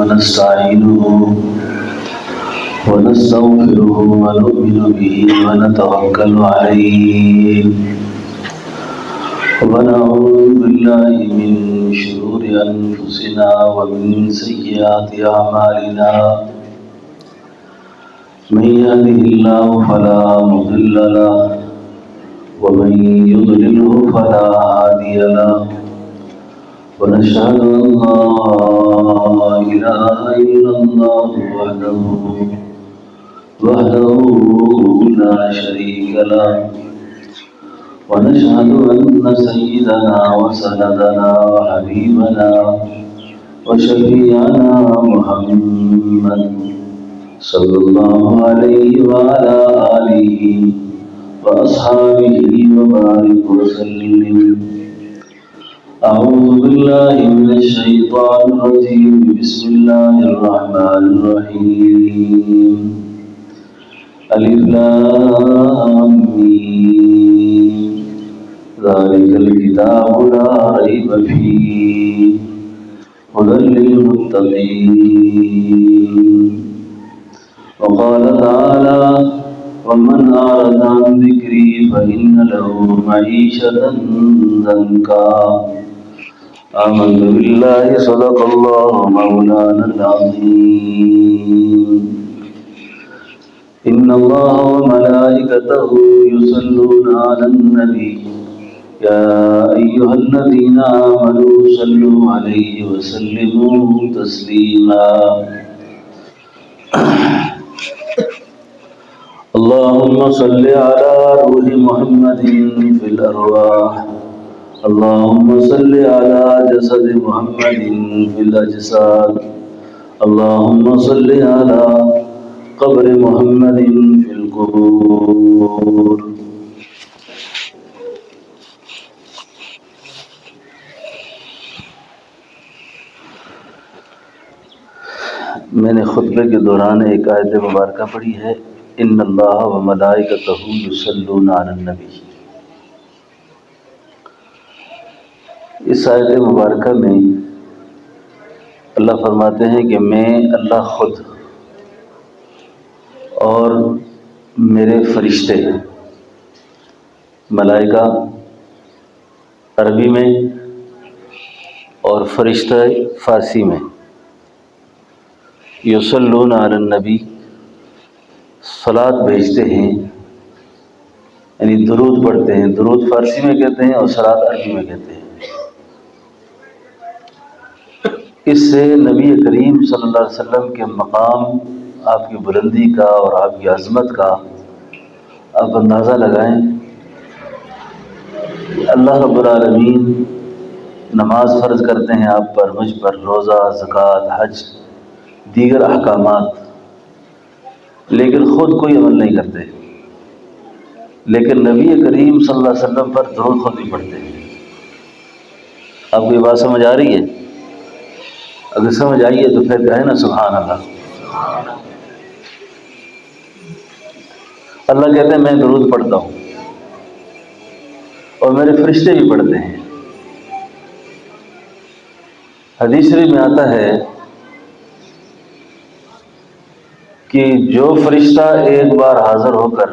ونستعينه ونستغفره ونؤمن به ونتوكل عليه ونعوذ بالله من شرور أنفسنا ومن سيئات أعمالنا من يهده الله فلا مضل له ومن يضلله فلا هادي له ونشهد أن لا إله إلا الله وحده لا شريك له ونشهد أن سيدنا وسندنا وحبيبنا وشفيعنا محمد صلى الله عليه وعلى آله وأصحابه وبارك وسلم. أعوذ بالله من الشيطان الرجيم. بسم الله الرحمن الرحيم. ألف لام ميم. ذلك الكتاب لا ريب فيه هدى للمتقين. وقال تعالى: ومن أعرض عن ذكري فإن له معيشة ضنكا. آمنت بالله صدق الله مولانا العظيم. إن الله وملائكته يصلون على النبي يا أيها الذين آمنوا صلوا عليه وسلموا تسليما. اللهم صل على روح محمد في الأرواح. اللهم صل على جسد محمد في الأجساد. اللهم صل على قبر محمد في القبور. میں نے خطبے کے دوران ایک آیت مبارکہ پڑھی ہے: ان اللہ و ملائکتہ یصلون علی النبی. اس آیت مبارکہ میں اللہ فرماتے ہیں کہ میں اللہ خود اور میرے فرشتے، ملائکہ عربی میں اور فرشتہ فارسی میں، یصلون علی النبی صلاۃ بھیجتے ہیں، یعنی درود پڑھتے ہیں. درود فارسی میں کہتے ہیں اور صلاۃ عربی میں کہتے ہیں. اس سے نبی کریم صلی اللہ علیہ وسلم کے مقام، آپ کی بلندی کا اور آپ کی عظمت کا آپ اندازہ لگائیں. اللہ رب العالمین نماز فرض کرتے ہیں آپ پر، مجھ پر، روزہ، زکوٰۃ، حج، دیگر احکامات، لیکن خود کوئی عمل نہیں کرتے. لیکن نبی کریم صلی اللہ علیہ وسلم پر درود خود بھی پڑھتے ہیں. آپ کو یہ بات سمجھ آ رہی ہے؟ اگر سمجھ آئی ہے تو پھر کہیں نا سبحان اللہ. اللہ کہتے ہیں میں درود پڑھتا ہوں اور میرے فرشتے بھی پڑھتے ہیں. حدیث شریف میں آتا ہے کہ جو فرشتہ ایک بار حاضر ہو کر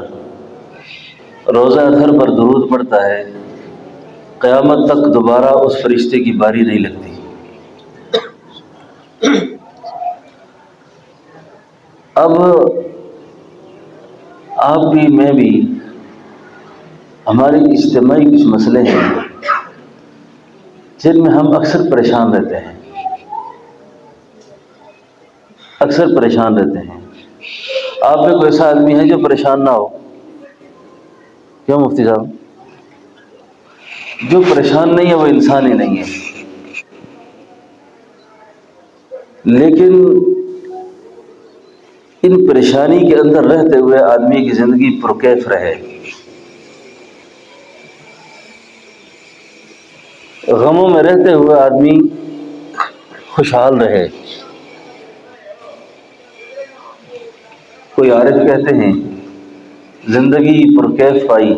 روزہ اطہر پر درود پڑھتا ہے، قیامت تک دوبارہ اس فرشتے کی باری نہیں لگتی. اب آپ بھی، میں بھی، ہمارے اجتماعی کچھ مسئلے ہیں جن میں ہم اکثر پریشان رہتے ہیں. آپ میں کوئی ایسا آدمی ہے جو پریشان نہ ہو؟ کیوں مفتی صاحب؟ جو پریشان نہیں ہے وہ انسان ہی نہیں ہے. لیکن ان پریشانی کے اندر رہتے ہوئے آدمی کی زندگی پرکیف رہے، غموں میں رہتے ہوئے آدمی خوشحال رہے. کوئی عارف کہتے ہیں زندگی پرکیف پائی،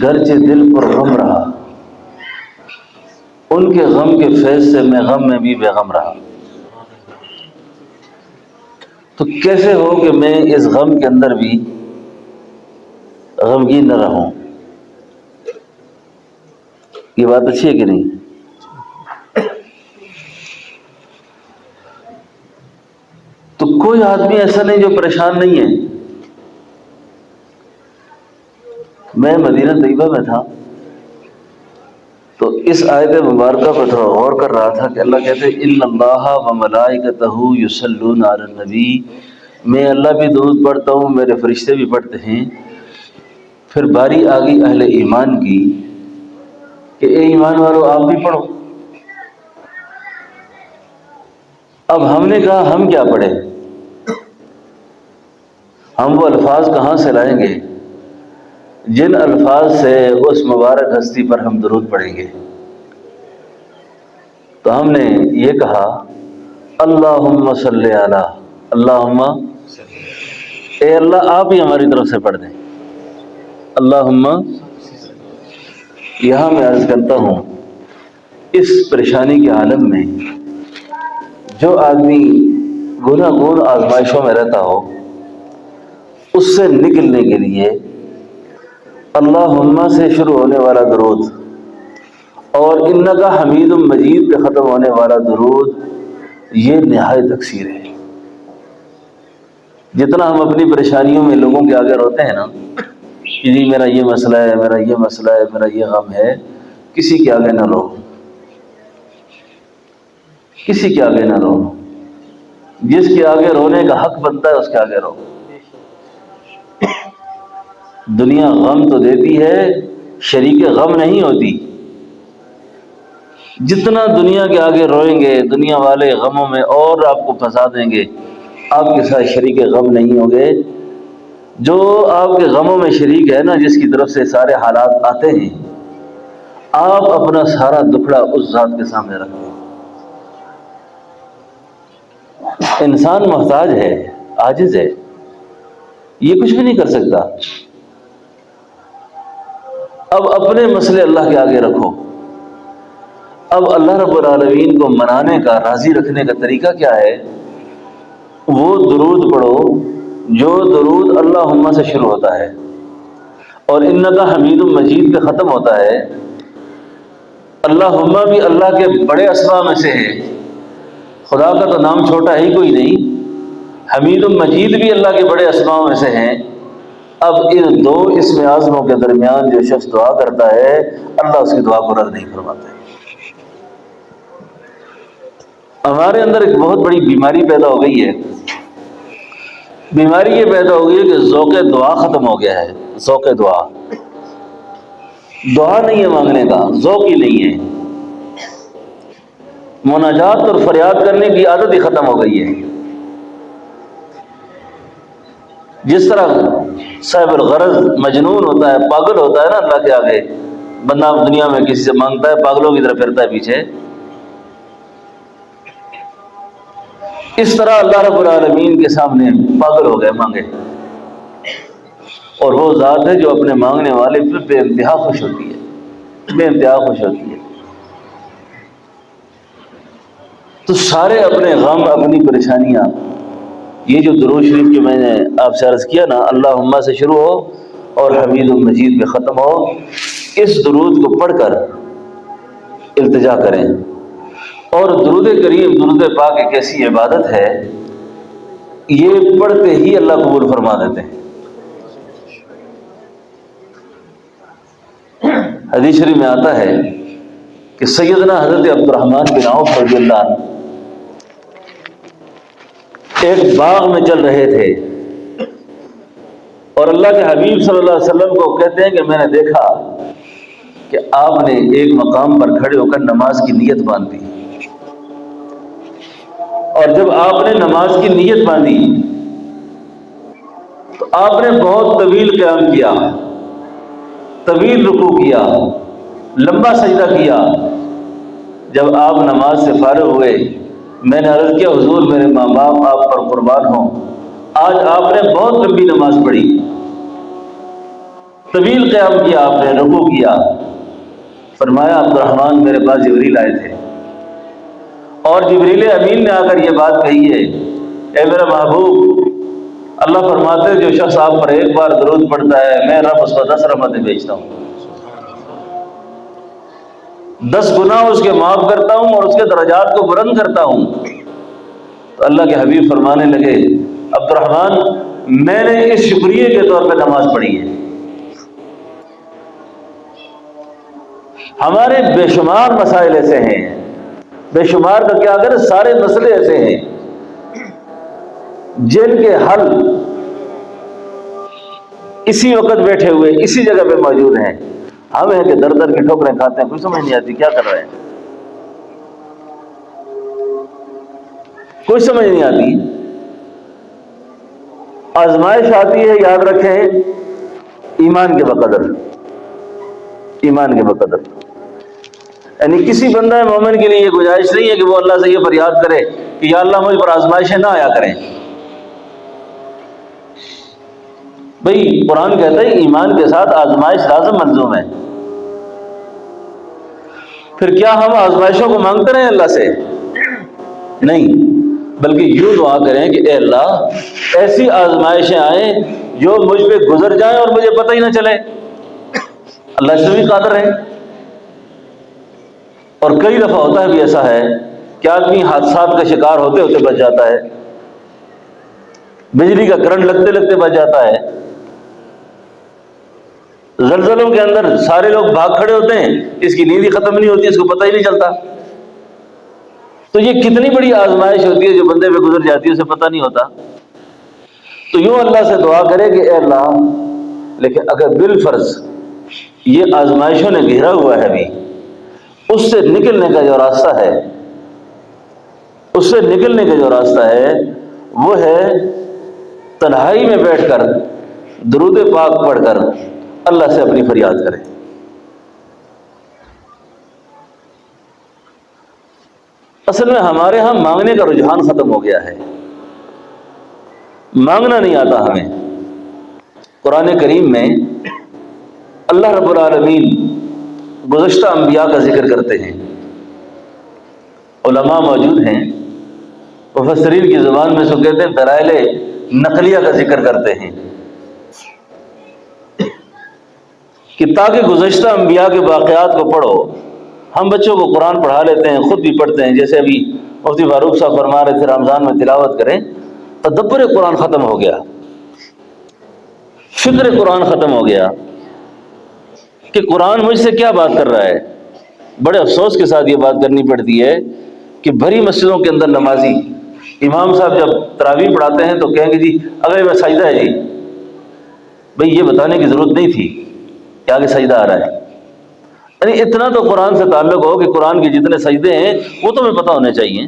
گرچہ دل پر غم رہا. ان کے غم کے فیض سے میں غم میں بھی بے غم رہا. تو کیسے ہو کہ میں اس غم کے اندر بھی غمگین نہ رہوں؟ یہ بات اچھی ہے کہ نہیں؟ تو کوئی آدمی ایسا نہیں جو پریشان نہیں ہے۔ میں مدینہ طیبہ میں تھا تو اس آیت مبارکہ پر تھوڑا غور کر رہا تھا کہ اللہ کہتے ہیں ان اللہ و ملائکتہ یصلون علی النبی، میں اللہ بھی درود پڑھتا ہوں، میرے فرشتے بھی پڑھتے ہیں۔ پھر باری آ گئی اہل ایمان کی کہ اے ایمان والو آپ بھی پڑھو۔ اب ہم نے کہا ہم کیا پڑھیں؟ ہم وہ الفاظ کہاں سے لائیں گے جن الفاظ سے اس مبارک ہستی پر ہم درود پڑھیں گے؟ تو ہم نے یہ کہا اللہم صلی علی، اللہم اے اللہ آپ ہی ہماری طرف سے پڑھ دیں، اللہم۔ یہاں میں عرض کرتا ہوں اس پریشانی کے عالم میں جو آدمی گناہگار آزمائشوں میں رہتا ہو، اس سے نکلنے کے لیے اللہم سے شروع ہونے والا درود اور انکا حمید مجید پہ ختم ہونے والا درود یہ نہایت تکثیر ہے۔ جتنا ہم اپنی پریشانیوں میں لوگوں کے آگے روتے ہیں نا کہ جی میرا یہ مسئلہ ہے، میرا یہ مسئلہ ہے، میرا یہ غم ہے، کسی کے آگے نہ رو، کسی کے آگے نہ رو۔ جس کے آگے رونے کا حق بنتا ہے اس کے آگے رو۔ دنیا غم تو دیتی ہے، شریک غم نہیں ہوتی۔ جتنا دنیا کے آگے روئیں گے دنیا والے غموں میں اور آپ کو پھنسا دیں گے، آپ کے ساتھ شریک غم نہیں ہوں گے۔ جو آپ کے غموں میں شریک ہے نا، جس کی طرف سے سارے حالات آتے ہیں، آپ اپنا سارا دکھڑا اس ذات کے سامنے رکھیں۔ انسان محتاج ہے، عاجز ہے، یہ کچھ بھی نہیں کر سکتا۔ اب اپنے مسئلے اللہ کے آگے رکھو۔ اب اللہ رب العالمین کو منانے کا، راضی رکھنے کا طریقہ کیا ہے؟ وہ درود پڑھو جو درود اللہم سے شروع ہوتا ہے اور انکا حمید مجید پہ ختم ہوتا ہے۔ اللہم بھی اللہ کے بڑے اسماء میں سے ہے، خدا کا تو نام چھوٹا ہی کوئی نہیں۔ حمید مجید بھی اللہ کے بڑے اسماء میں سے ہیں۔ اب ان دو اسم اعظموں کے درمیان جو شخص دعا کرتا ہے اللہ اس کی دعا کو رد نہیں فرماتا ہے۔ ہمارے اندر ایک بہت بڑی بیماری پیدا ہو گئی ہے۔ بیماری یہ پیدا ہو گئی ہے کہ ذوق دعا ختم ہو گیا ہے۔ ذوق دعا، دعا نہیں ہے مانگنے کا، ذوق ہی نہیں ہے۔ مناجات اور فریاد کرنے کی عادت ہی ختم ہو گئی ہے۔ جس طرح صاحب الغرض مجنون ہوتا ہے، پاگل ہوتا ہے نا اللہ کے آگے، بندہ دنیا میں کسی سے مانگتا ہے پاگلوں کی طرح پھرتا ہے پیچھے، اس طرح اللہ رب العالمین کے سامنے پاگل ہو گئے مانگے۔ اور وہ ذات ہے جو اپنے مانگنے والے پہ بے انتہا خوش ہوتی ہے، بے انتہا خوش ہوتی ہے۔ تو سارے اپنے غم، اپنی پریشانیاں، یہ جو درود شریف کے میں نے آپ سے عرض کیا نا، اللہم سے شروع ہو اور حمید مجید پہ ختم ہو، اس درود کو پڑھ کر التجا کریں۔ اور درود کریم، درود پاک ایک ایسی عبادت ہے، یہ پڑھتے ہی اللہ قبول فرما دیتے ہیں۔ حدیث شریف میں آتا ہے کہ سیدنا حضرت عبد الرحمن بن عوف رضی اللہ عنہ ایک باغ میں چل رہے تھے اور اللہ کے حبیب صلی اللہ علیہ وسلم کو کہتے ہیں کہ میں نے دیکھا کہ آپ نے ایک مقام پر کھڑے ہو کر نماز کی نیت باندھی، اور جب آپ نے نماز کی نیت باندھی تو آپ نے بہت طویل قیام کیا، طویل رکوع کیا، لمبا سجدہ کیا۔ جب آپ نماز سے فارغ ہوئے میں نے عرض کیا حضور میرے ماں باپ آپ پر قربان ہوں، آج آپ نے بہت لمبی نماز پڑھی، طویل قیام کیا، آپ نے رکوع کیا۔ فرمایا عبد الرحمن میرے پاس جبریل آئے تھے اور جبریل امین نے آ کر یہ بات کہی ہے اے میرا محبوب، اللہ فرماتے ہیں جو شخص آپ پر ایک بار درود پڑھتا ہے میں رب اس کو 10 رحمتیں بھیجتا ہوں، 10 گناہ اس کے معاف کرتا ہوں اور اس کے درجات کو بلند کرتا ہوں۔ تو اللہ کے حبیب فرمانے لگے عبد الرحمن میں نے اس شکریہ کے طور پہ نماز پڑھی ہے۔ ہمارے بے شمار مسائل ایسے ہیں، بے شمار کا کیا اگر سارے مسئلے ایسے ہیں جن کے حل اسی وقت بیٹھے ہوئے اسی جگہ پہ موجود ہیں، ہم ہیں کہ در در کی ٹھوکریں کھاتے ہیں، کوئی سمجھ نہیں آتی کیا کر رہے ہیں، کوئی سمجھ نہیں آتی۔ آزمائش آتی ہے یاد رکھیں ایمان کے بقدر، ایمان کے بقدر، یعنی کسی بندہ مومن کے لیے یہ گنجائش نہیں ہے کہ وہ اللہ سے یہ فریاد کرے کہ یا اللہ مجھ پر آزمائشیں نہ آیا کریں۔ بھئی قرآن کہتا ہے ایمان کے ساتھ آزمائش لازم ملزوم ہے۔ پھر کیا ہم آزمائشوں کو مانگتے رہیں اللہ سے؟ نہیں، بلکہ یوں دعا کریں کہ اے اللہ ایسی آزمائشیں آئیں جو مجھ پہ گزر جائیں اور مجھے پتہ ہی نہ چلے، اللہ اس سے بھی قادر ہے۔ اور کئی دفعہ ہوتا ہے بھی ایسا ہے کہ آدمی حادثات کا شکار ہوتے ہوتے بچ جاتا ہے، بجلی کا کرنٹ لگتے لگتے بچ جاتا ہے، زلزلوں کے اندر سارے لوگ بھاگ کھڑے ہوتے ہیں، اس کی نیند ہی ختم نہیں ہوتی، اس کو پتہ ہی نہیں چلتا۔ تو یہ کتنی بڑی آزمائش ہوتی ہے جو بندے پہ گزر جاتی ہے اسے پتہ نہیں ہوتا۔ تو یوں اللہ سے دعا کرے کہ اے اللہ، لیکن اگر بالفرض یہ آزمائشوں نے گھیرا ہوا ہے ابھی، اس سے نکلنے کا جو راستہ ہے، اس سے نکلنے کا جو راستہ ہے وہ ہے تنہائی میں بیٹھ کر درود پاک پڑھ کر اللہ سے اپنی فریاد کریں۔ اصل میں ہمارے ہاں مانگنے کا رجحان ختم ہو گیا ہے، مانگنا نہیں آتا ہمیں۔ قرآن کریم میں اللہ رب العالمین گزشتہ انبیاء کا ذکر کرتے ہیں، علماء موجود ہیں، مفسرین کی زبان میں سو کہتے ہیں دلائل نقلیہ کا ذکر کرتے ہیں کہ تاکہ گزشتہ انبیاء کے واقعات کو پڑھو۔ ہم بچوں کو قرآن پڑھا لیتے ہیں، خود بھی پڑھتے ہیں، جیسے ابھی مفتی فاروق صاحب فرما رہے تھے رمضان میں تلاوت کریں، تدبر قرآن ختم ہو گیا، فکر قرآن ختم ہو گیا کہ قرآن مجھ سے کیا بات کر رہا ہے۔ بڑے افسوس کے ساتھ یہ بات کرنی پڑتی ہے کہ بھری مسجدوں کے اندر نمازی امام صاحب جب تراویح پڑھاتے ہیں تو کہیں گے جی اگلے میں سجدہ ہے جی، بھئی یہ بتانے کی ضرورت نہیں تھی کہ آگے سجدہ آ رہا ہے۔ یعنی اتنا تو قرآن سے تعلق ہو کہ قرآن کے جتنے سجدے ہیں وہ تمہیں پتہ ہونے چاہیے،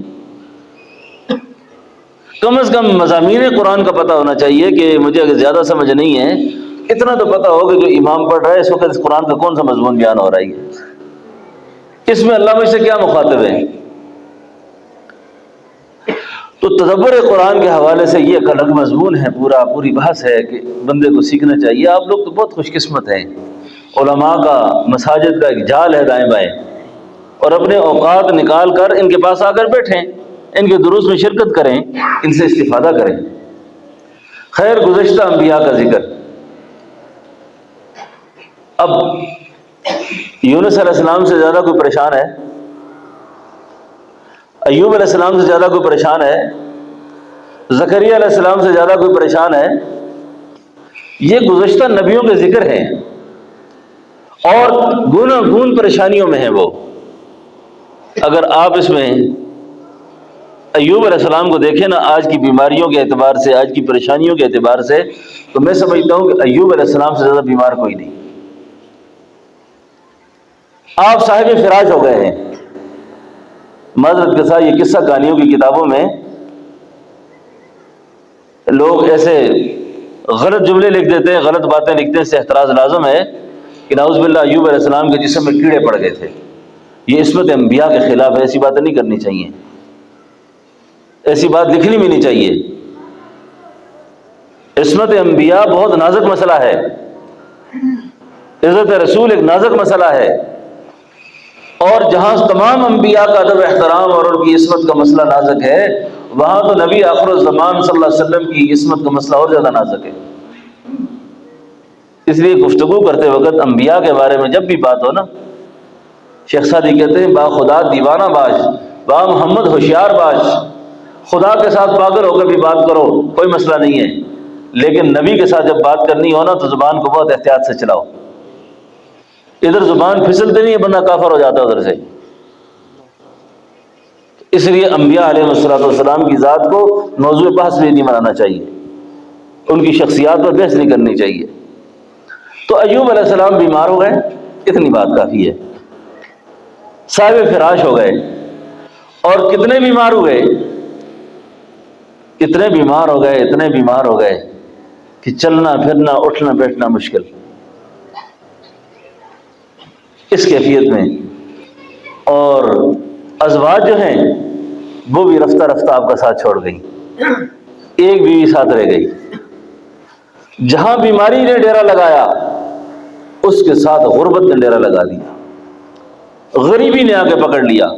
کم از کم مضامین قرآن کا پتہ ہونا چاہیے کہ مجھے اگر زیادہ سمجھ نہیں ہے اتنا تو پتہ ہو کہ جو امام پڑھ رہا ہے اس وقت اس قرآن کا کون سا مضمون بیان ہو رہا ہے، اس میں اللہ مجھ سے کیا مخاطب ہے۔ تو تدبر قرآن کے حوالے سے یہ ایک الگ مضمون ہے، پوری بحث ہے کہ بندے کو سیکھنا چاہیے۔ آپ لوگ تو بہت خوش قسمت ہیں، علماء کا مساجد کا ایک جال ہے دائیں بائیں، اور اپنے اوقات نکال کر ان کے پاس آ کر بیٹھیں، ان کے دروس میں شرکت کریں، ان سے استفادہ کریں۔ خیر، گزشتہ انبیاء کا ذکر۔ اب یونس علیہ السلام سے زیادہ کوئی پریشان ہے؟ ایوب علیہ السلام سے زیادہ کوئی پریشان ہے؟ زکریا علیہ السلام سے زیادہ کوئی پریشان ہے؟ یہ گزشتہ نبیوں کے ذکر ہیں اور گون پریشانیوں میں ہیں وہ۔ اگر آپ اس میں ایوب علیہ السلام کو دیکھیں نا، آج کی بیماریوں کے اعتبار سے، آج کی پریشانیوں کے اعتبار سے، تو میں سمجھتا ہوں کہ ایوب علیہ السلام سے زیادہ بیمار کوئی نہیں۔ آپ صاحب فراش ہو گئے ہیں۔ معذرت کے ساتھ یہ قصہ کہانیوں کی کتابوں میں لوگ ایسے غلط جملے لکھ دیتے ہیں، غلط باتیں لکھتے ہیں، اس سے احتراز لازم ہے کہ نعوذ باللہ ایوب علیہ السلام کے جسم میں کیڑے پڑ گئے تھے۔ یہ عصمت انبیاء کے خلاف ہے، ایسی باتیں نہیں کرنی چاہیے، ایسی بات لکھنی بھی نہیں چاہیے۔ عصمت انبیاء بہت نازک مسئلہ ہے، عزت رسول ایک نازک مسئلہ ہے، اور جہاں تمام انبیاء کا ادب احترام اور ان کی عصمت کا مسئلہ نازک ہے، وہاں تو نبی آخر الزمان صلی اللہ علیہ وسلم کی عصمت کا مسئلہ اور زیادہ نازک ہے. اس لیے گفتگو کرتے وقت انبیاء کے بارے میں جب بھی بات ہو نا، شیخ سعدی کہتے ہیں با خدا دیوانہ باش، با محمد ہوشیار باش، خدا کے ساتھ پاگل ہو کر بھی بات کرو کوئی مسئلہ نہیں ہے، لیکن نبی کے ساتھ جب بات کرنی ہو نا تو زبان کو بہت احتیاط سے چلاؤ. ادھر زبان پھسلتے نہیں ہے بندہ کافر ہو جاتا ہے ادھر سے. اس لیے انبیاء علیہ السلام کی ذات کو موضوع بحث بھی نہیں بنانا چاہیے، ان کی شخصیات پر بحث نہیں کرنی چاہیے. تو ایوب علیہ السلام بیمار ہو گئے، اتنی بات کافی ہے. صاحب فراش ہو گئے، اور کتنے بیمار ہوئے، اتنے بیمار ہو گئے، اتنے بیمار ہو گئے کہ چلنا پھرنا اٹھنا بیٹھنا مشکل. اس کیفیت میں اور ازواج جو ہیں وہ بھی رفتہ رفتہ آپ کا ساتھ چھوڑ گئی، ایک بیوی ساتھ رہ گئی. جہاں بیماری نے ڈیرا لگایا اس کے ساتھ غربت نے ڈیرا لگا دیا، غریبی نے آ کے پکڑ لیا.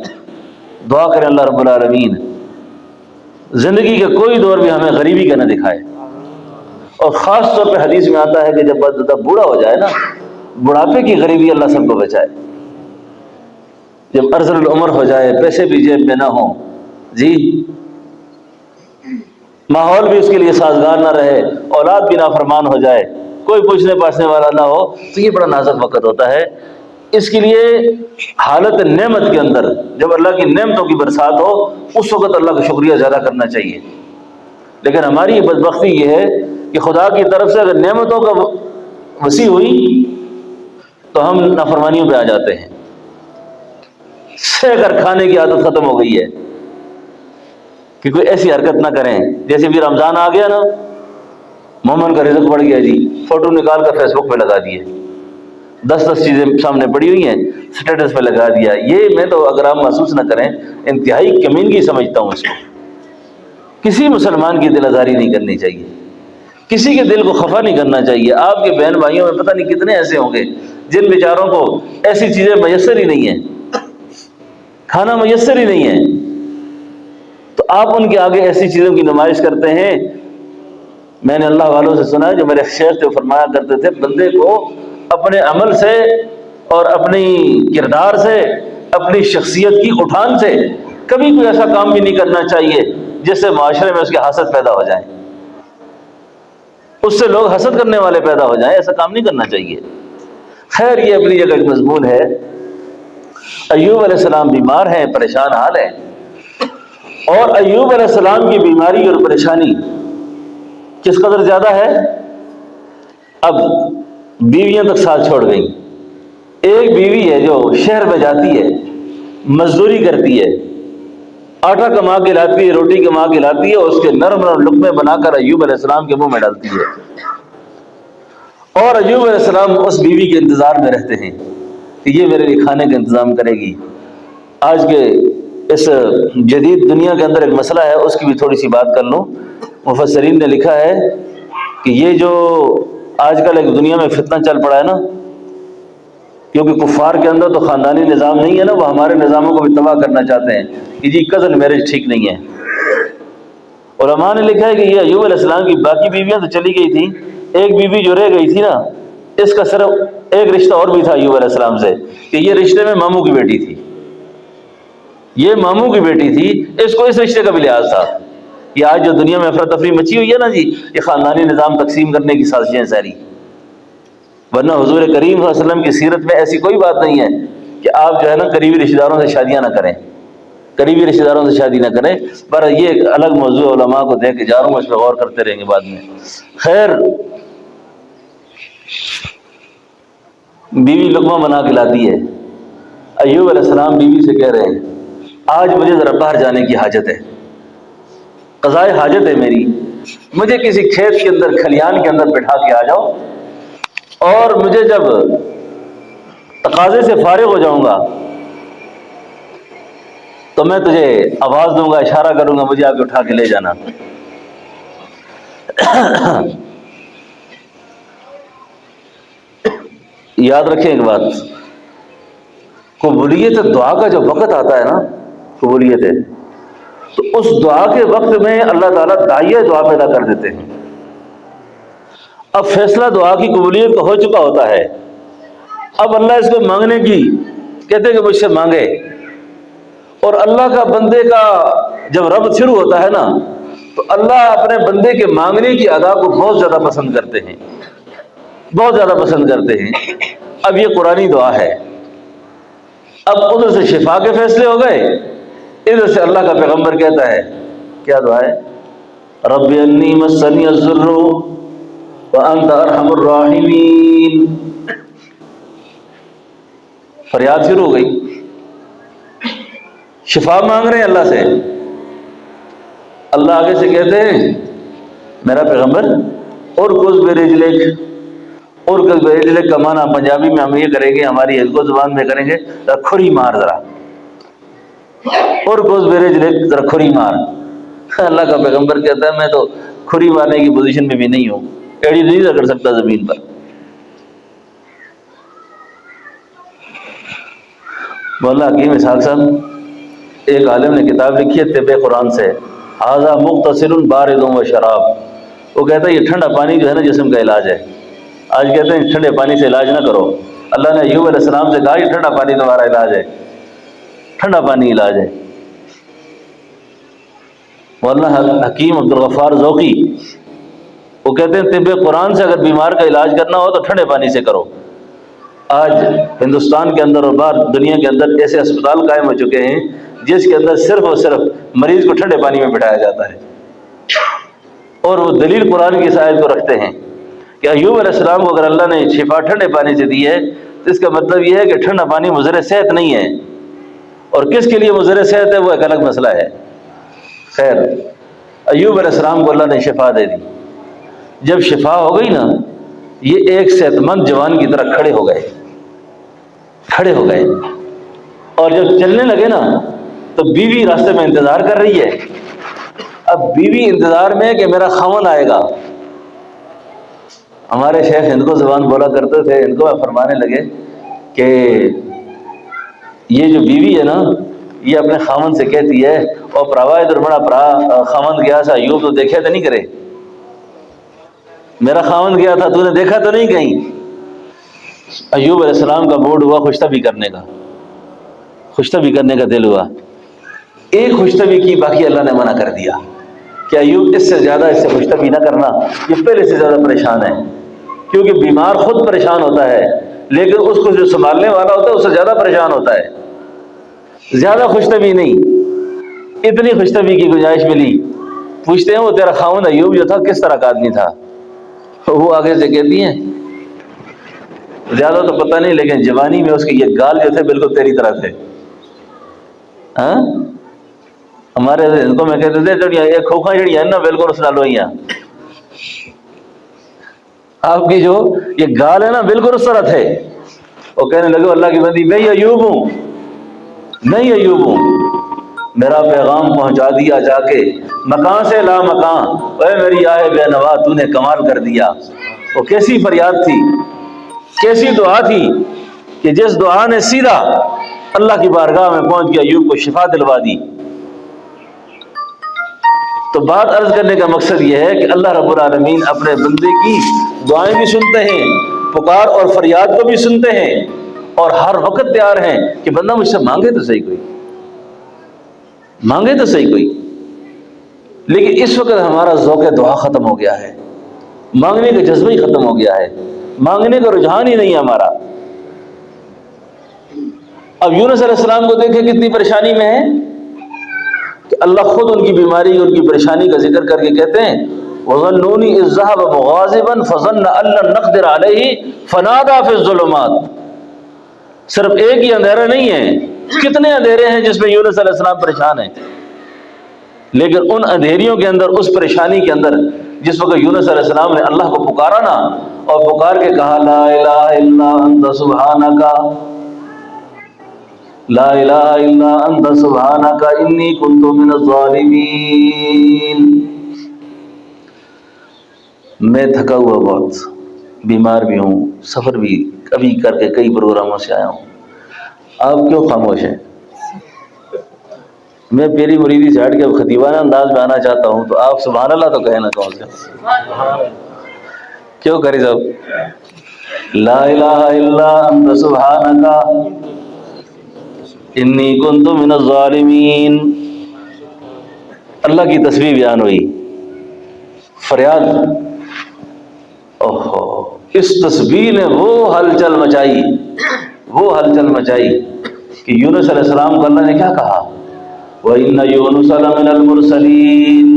دعا کریں اللہ رب العالمین زندگی کے کوئی دور بھی ہمیں غریبی کا نہ دکھائے. اور خاص طور پہ حدیث میں آتا ہے کہ جب بوڑھا ہو جائے نا، بڑھاپے کی غریبی اللہ سب کو بچائے. جب ارذل العمر ہو جائے، پیسے بھی جیب میں نہ ہوں، جی ماحول بھی اس کے لیے سازگار نہ رہے، اولاد بھی نافرمان ہو جائے، کوئی پوچھنے پاچھنے والا نہ ہو، تو یہ بڑا نازک وقت ہوتا ہے. اس کے لیے حالت نعمت کے اندر جب اللہ کی نعمتوں کی برسات ہو اس وقت اللہ کا شکریہ زیادہ کرنا چاہیے. لیکن ہماری بدبختی یہ ہے کہ خدا کی طرف سے اگر نعمتوں کا وسیع ہوئی تو ہم نافرمانیوں پہ آ جاتے ہیں. سہ کر کھانے کی عادت ختم ہو گئی ہے کہ کوئی ایسی حرکت نہ کریں. جیسے بھی رمضان آ گیا نا، مومن کا رزق بڑھ گیا جی، فوٹو نکال کر فیس بک پہ لگا دیے، 10 چیزیں سامنے پڑی ہوئی ہیں سٹیٹس پہ لگا دیا. یہ میں تو اگر آپ محسوس نہ کریں انتہائی کمینگی سمجھتا ہوں اس کو. کسی مسلمان کی دل آزاری نہیں کرنی چاہیے، کسی کے دل کو خفا نہیں کرنا چاہیے. آپ کے بہن بھائیوں میں پتہ نہیں کتنے ایسے ہوں گے جن بیچاروں کو ایسی چیزیں میسر ہی نہیں ہیں، کھانا میسر ہی نہیں ہے، تو آپ ان کے آگے ایسی چیزوں کی نمائش کرتے ہیں. میں نے اللہ والوں سے سنا ہے، جو میرے شیخ تھے فرمایا کرتے تھے بندے کو اپنے عمل سے اور اپنی کردار سے، اپنی شخصیت کی اٹھان سے کبھی کوئی ایسا کام بھی نہیں کرنا چاہیے جس سے معاشرے میں اس کے حسد پیدا ہو جائیں، اس سے لوگ حسد کرنے والے پیدا ہو جائیں. ایسا کام نہیں کرنا چاہیے. خیر یہ اپنی جگہ ایک مضمون ہے. ایوب علیہ السلام بیمار ہیں، پریشان حال ہیں، اور ایوب علیہ السلام کی بیماری اور پریشانی کس قدر زیادہ ہے. اب بیویاں تک ساتھ چھوڑ گئیں. ایک بیوی ہے جو شہر میں جاتی ہے، مزدوری کرتی ہے، آٹا کما کے لاتی ہے، روٹی کما کے لاتی ہے، اور اس کے نرم نرم لقمے بنا کر ایوب علیہ السلام کے منہ میں ڈالتی ہے. اور ایوب علیہ السلام اس بیوی کے انتظار میں رہتے ہیں کہ یہ میرے لیے کھانے کا انتظام کرے گی. آج کے اس جدید دنیا کے اندر ایک مسئلہ ہے، اس کی بھی تھوڑی سی بات کر لوں. مفسرین نے لکھا ہے کہ یہ جو آج کل ایک دنیا میں فتنہ چل پڑا ہے نا، کیونکہ کفار کے اندر تو خاندانی نظام نہیں ہے نا، وہ ہمارے نظاموں کو بھی تباہ کرنا چاہتے ہیں کہ جی کزن میرج ٹھیک نہیں ہے. علماء نے لکھا ہے کہ یہ ایوب علیہ السلام کی باقی بیویاں تو چلی گئی تھی، ایک بیوی جو رہ گئی تھی نا، اس کا صرف ایک رشتہ اور بھی تھا ایوب علیہ السلام سے، کہ یہ رشتے میں ماموں کی بیٹی تھی. یہ ماموں کی بیٹی تھی، اس کو اس رشتے کا بھی لحاظ تھا. یہ آج جو دنیا میں افراتفری مچی ہوئی ہے نا جی، یہ خاندانی نظام تقسیم کرنے کی سازشیں ساری. ورنہ حضور کریم صلی اللہ علیہ وسلم کی سیرت میں ایسی کوئی بات نہیں ہے کہ آپ جو ہے نا قریبی رشتہ داروں سے شادیاں نہ کریں، قریبی رشتہ داروں سے شادی نہ کریں. پر یہ ایک الگ موضوع علماء کو دے کے جا رہا ہوں، اس پہ غور کرتے رہیں گے بعد میں. خیر بیوی لقمہ بنا کے لاتی ہے. ایوب علیہ السلام بیوی سے کہہ رہے ہیں آج مجھے ذرا باہر جانے کی حاجت ہے، قضائے حاجت ہے میری، مجھے کسی کھیت کے اندر کھلیان کے اندر بٹھا کے آ جاؤ، اور مجھے جب تقاضے سے فارغ ہو جاؤں گا تو میں تجھے آواز دوں گا، اشارہ کروں گا، مجھے آ کے اٹھا کے لے جانا. یاد رکھیں ایک بات، قبولیت دعا کا جو وقت آتا ہے نا، قبولیت ہے تو اس دعا کے وقت میں اللہ تعالیٰ داعیہ دعا پیدا کر دیتے ہیں۔ اب فیصلہ دعا کی قبولیت کا ہو چکا ہوتا ہے، اب اللہ اس کو مانگنے کی کہتے ہیں کہ مجھ سے مانگے، اور اللہ کا بندے کا جب رب شروع ہوتا ہے نا تو اللہ اپنے بندے کے مانگنے کی ادا کو بہت زیادہ پسند کرتے ہیں، بہت زیادہ پسند کرتے ہیں۔ اب یہ قرآنی دعا ہے، اب ادھر سے شفا کے فیصلے ہو گئے، ادھر سے اللہ کا پیغمبر کہتا ہے، کیا دعا ہے؟ رب انی مسنی الضر وانت ارحم الراحمین۔ فریاد شروع ہو گئی، شفا مانگ رہے ہیں اللہ سے۔ اللہ آگے سے کہتے ہیں میرا پیغمبر اور کچھ برجلک، اور کچھ برجلک کا معنی پنجابی میں ہم یہ کریں گے، ہماری ہندکو زبان میں کریں گے ذرا کھری مار، ذرا اور کچھ برجلک ذرا کھری مار۔ اللہ کا پیغمبر کہتا ہے میں تو کھری مارنے کی پوزیشن میں بھی نہیں ہوں، ایڑی نہیں رگڑ سکتا زمین پر۔ مولانا حکیم اسحاق صاحب ایک عالم نے کتاب لکھی ہے طب قرآن سے، ھذا مغتسل بارد و شراب۔ وہ کہتا ہے یہ ٹھنڈا پانی جو ہے نا جسم کا علاج ہے۔ آج کہتے ہیں ٹھنڈے پانی سے علاج نہ کرو، اللہ نے ایوب علیہ السلام سے کہا یہ ٹھنڈا پانی تمہارا علاج ہے، ٹھنڈا پانی علاج ہے۔ مولانا حکیم عبدالغفار ذوقی وہ کہتے ہیں طب قرآن سے اگر بیمار کا علاج کرنا ہو تو ٹھنڈے پانی سے کرو۔ آج ہندوستان کے اندر اور باہر دنیا کے اندر ایسے اسپتال قائم ہو چکے ہیں جس کے اندر صرف اور صرف مریض کو ٹھنڈے پانی میں بٹھایا جاتا ہے، اور وہ دلیل قرآن کی اس آیت کو رکھتے ہیں کہ ایوب علیہ السلام کو اگر اللہ نے شفا ٹھنڈے پانی سے دی ہے تو اس کا مطلب یہ ہے کہ ٹھنڈا پانی مضر صحت نہیں ہے، اور کس کے لیے مضر صحت ہے وہ ایک الگ مسئلہ ہے۔ خیر، ایوب علیہ السلام کو اللہ نے شفا دے دی۔ جب شفا ہو گئی نا، یہ ایک صحت مند جوان کی طرح کھڑے ہو گئے، اور جب چلنے لگے نا تو بیوی راستے میں انتظار کر رہی ہے۔ اب بیوی انتظار میں کہ میرا خاوند آئے گا۔ ہمارے شیخ ہند کو زبان بولا کرتے تھے، ان کو فرمانے لگے کہ یہ جو بیوی ہے نا یہ اپنے خاوند سے کہتی ہے اور پراوا ادھر بڑا پرا خاوند گیا تھا ایوب تو دیکھا تو نہیں کرے، میرا خاوند گیا تھا تو نے دیکھا تو نہیں کہیں۔ ایوب علیہ السلام کا موڈ ہوا خوشطبی کرنے کا دل ہوا، ایک خوشطبی کی، باقی اللہ نے منع کر دیا کہ ایوب اس سے زیادہ اس سے خوشطبی نہ کرنا، یہ پہلے سے زیادہ پریشان ہے، کیونکہ بیمار خود پریشان ہوتا ہے لیکن اس کو جو سنبھالنے والا ہوتا ہے اس سے زیادہ پریشان ہوتا ہے۔ زیادہ خوشطبی نہیں، اتنی خوشطبی کی گنجائش ملی۔ پوچھتے ہیں وہ تیرا خاوند ایوب جو تھا کس طرح کا آدمی تھا؟ وہ آگے سے کہتی ہیں زیادہ تو پتہ نہیں لیکن جوانی میں اس کے یہ گال جو تھے بالکل تیری طرح تھے۔ ہاں ہمارے ان کو میں کہتے تھے جڑیاں یہ کھوکھا جڑی ہے نا بالکل اس نال ہوئیاں، آپ کی جو یہ گال ہے نا بالکل اس طرح تھے۔ وہ کہنے لگے اللہ کی بندی میں ایوب ہوں، میرا پیغام پہنچا دیا جا کے مکان سے لا مکان، اے میری آہ بے نوا تو نے کمال کر دیا۔ وہ کیسی فریاد تھی، کیسی دعا تھی کہ جس دعا نے سیدھا اللہ کی بارگاہ میں پہنچ کے ایوب کو شفا دلوا دی۔ تو بات عرض کرنے کا مقصد یہ ہے کہ اللہ رب العالمین اپنے بندے کی دعائیں بھی سنتے ہیں، پکار اور فریاد کو بھی سنتے ہیں، اور ہر وقت تیار ہیں کہ بندہ مجھ سے مانگے تو صحیح کوئی۔ لیکن اس وقت ہمارا ذوق دعا ختم ہو گیا ہے، مانگنے کا جذبہ ہی ختم ہو گیا ہے، مانگنے کا رجحان ہی نہیں ہے ہمارا۔ اب یونس علیہ السلام کو دیکھیں کتنی پریشانی میں ہے کہ اللہ خود ان کی بیماری ان کی پریشانی کا ذکر کر کے کہتے ہیں وَظَنُّونِي إِذْ ذَهَبَ مُغَاضِبًا فَظَنَّ أَن لَّن نَّقْدِرَ عَلَيْهِ فَنَادَىٰ فِي الظُّلُمَاتِ۔ صرف ایک ہی اندھیرا نہیں ہے، کتنے اندھیرے ہیں جس میں یونس علیہ السلام پریشان ہیں، لیکن ان اندھیریوں کے اندر، اس پریشانی کے اندر جس وقت یونس علیہ السلام نے اللہ کو پکارا نا اور پکار کے کہا لا الہ الا انت سبحانک، لا الہ الا انت سبحانک انی کنت من الظالمین۔ میں تھکا ہوا بہت، بیمار بھی ہوں، سفر بھی کبھی کر کے کئی پروگراموں سے آیا ہوں، آپ کیوں خاموش ہیں؟ میں پیری مریدی سے ہٹ کے خطیبانہ انداز میں آنا چاہتا ہوں، تو آپ سبحان اللہ تو کہنا کون سے کیوں کری صاحب؟ لا الہ الا انت سبحانک انی کنت من الظالمین. اللہ کی تسبیح بیان ہوئی، فریاد. اوہو، اس تسبیح نے وہ ہلچل مچائی کہ یونس علیہ السلام کو اللہ نے کیا کہا؟ وَإِنَّ يُونُسَ لَمِنَ الْمُرْسَلِينَ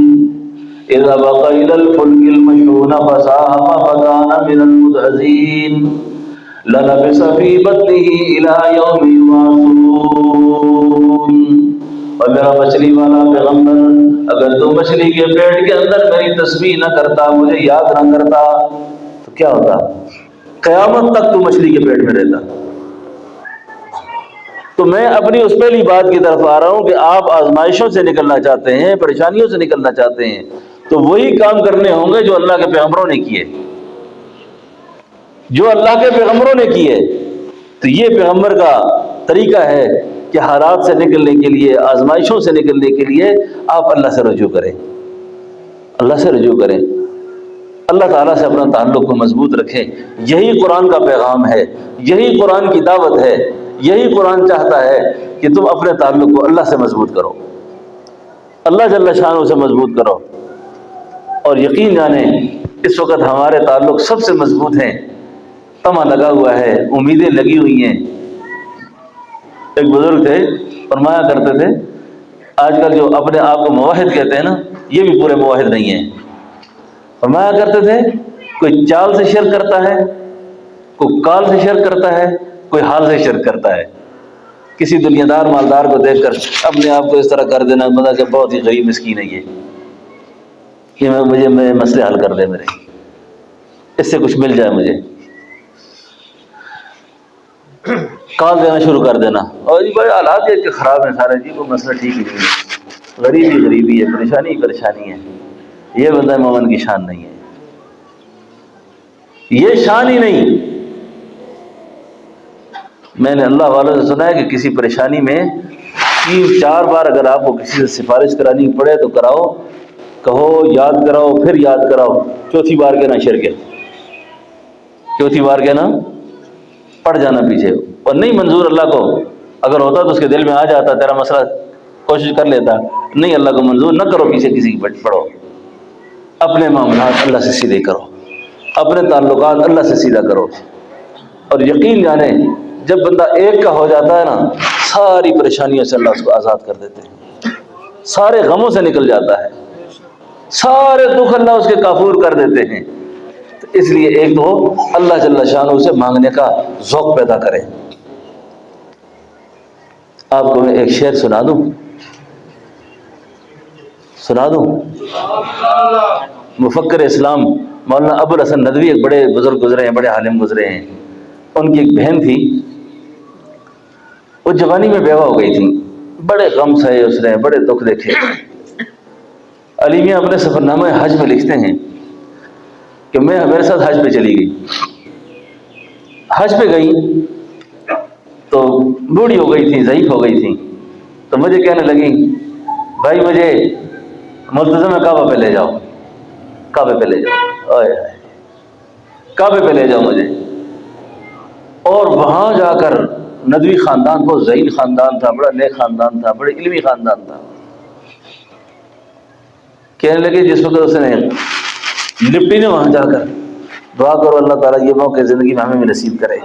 إِذْ أَبَقَ إِلَى الْفُلْكِ الْمَشْحُونِ فَسَاهَمَ فَكَانَ مِنَ الْمُدْحَضِينَ لَلَبِثَ فِي بَطْنِهِ إِلَى يَوْمِ يُبْعَثُونَ. اور میرا مچھلی والا پیغمبر، اگر تو مچھلی کے پیٹ کے اندر میری تسبیح نہ کرتا، مجھے یاد نہ کرتا، تو کیا ہوتا؟ قیامت تک تو مچھلی کے پیٹ میں رہتا. تو میں اپنی اس پہلی بات کی طرف آ رہا ہوں کہ آپ آزمائشوں سے نکلنا چاہتے ہیں، پریشانیوں سے نکلنا چاہتے ہیں، تو وہی کام کرنے ہوں گے جو اللہ کے پیغمبروں نے کیے. جو اللہ کے پیغمبروں نے کیے، تو یہ پیغمبر کا طریقہ ہے کہ حالات سے نکلنے کے لیے، آزمائشوں سے نکلنے کے لیے آپ اللہ سے رجوع کریں، اللہ تعالیٰ سے اپنا تعلق کو مضبوط رکھیں. یہی قرآن کا پیغام ہے، یہی قرآن کی دعوت ہے، یہی قرآن چاہتا ہے کہ تم اپنے تعلق کو اللہ سے مضبوط کرو، اللہ جل شانہ سے مضبوط کرو. اور یقین جانیں اس وقت ہمارے تعلق سب سے مضبوط ہیں، تمہ لگا ہوا ہے، امیدیں لگی ہوئی ہیں. ایک بزرگ تھے، فرمایا کرتے تھے آج کل جو اپنے آپ کو موحد کہتے ہیں نا، یہ بھی پورے موحد نہیں ہیں. فرمایا کرتے تھے کوئی چال سے شرک کرتا ہے، کوئی کال سے شرک کرتا ہے، کوئی حال سے شرک کرتا ہے. کسی دنیا دار مالدار کو دیکھ کر اپنے آپ کو اس طرح کر دینا، مطلب کہ بہت ہی غریب مسکین ہے یہ مجھے میرے مسئلے حل کر دے، میرے اس سے کچھ مل جائے مجھے. کال دینا شروع کر دینا، اور یہ بڑے حالات یہ کہ خراب ہیں سارے جی، وہ مسئلہ ٹھیک ہی نہیں ہے، غریبی ہے، پریشانی ہے. یہ بندہ مومن کی شان نہیں ہے، یہ شان ہی نہیں. میں نے اللہ والوں سے سنا ہے کہ کسی پریشانی میں 3-4 بار اگر آپ کو کسی سے سفارش کرانی پڑے تو کراؤ، کہو، یاد کراؤ، پھر یاد کراؤ، چوتھی بار کے نا شرک ہے، چوتھی بار کے نا پڑ جانا پیچھے. اور نہیں منظور اللہ کو، اگر ہوتا تو اس کے دل میں آ جاتا، تیرا مسئلہ کوشش کر لیتا. نہیں، اللہ کو منظور نہ کرو، پیچھے کسی کی پڑھو. اپنے معاملات اللہ سے سیدھے کرو، اپنے تعلقات اللہ سے سیدھا کرو. اور یقین جانیں جب بندہ ایک کا ہو جاتا ہے نا، ساری پریشانیوں سے اللہ اس کو آزاد کر دیتے ہیں، سارے غموں سے نکل جاتا ہے، سارے دکھ اللہ اس کے کافور کر دیتے ہیں. تو اس لیے ایک تو اللہ جل شانہ سے مانگنے کا ذوق پیدا کرے. آپ کو میں ایک شعر سنا دوں. مفکر اسلام مولانا ابو الحسن ندوی ایک بڑے بزرگ گزرے ہیں، بڑے عالم گزرے ہیں. ان کی ایک بہن تھی، وہ جوانی میں بیوہ ہو گئی تھی، بڑے غم سہے اس نے، بڑے دکھ دیکھے. علی میاں اپنے سفر نامہ حج میں لکھتے ہیں کہ میں میرے ساتھ حج پہ چلی گئی. حج پہ گئی تو بوڑھی ہو گئی تھی، ضعیف ہو گئی تھی. تو مجھے کہنے لگی، بھائی مجھے ملتزم کعبہ پہ لے جاؤ، کعبے پہ لے جاؤ، کعبے پہ لے جاؤ مجھے. اور وہاں جا کر ندوی خاندان، بہت ذہین خاندان تھا، بڑا نیک خاندان تھا، بڑے علمی خاندان تھا. کہنے لگے جس وقت اس نے لپٹی نے وہاں جا کر دعا کرو اللہ تعالیٰ یہ موقع زندگی میں ہمیں بھی نصیب کرے.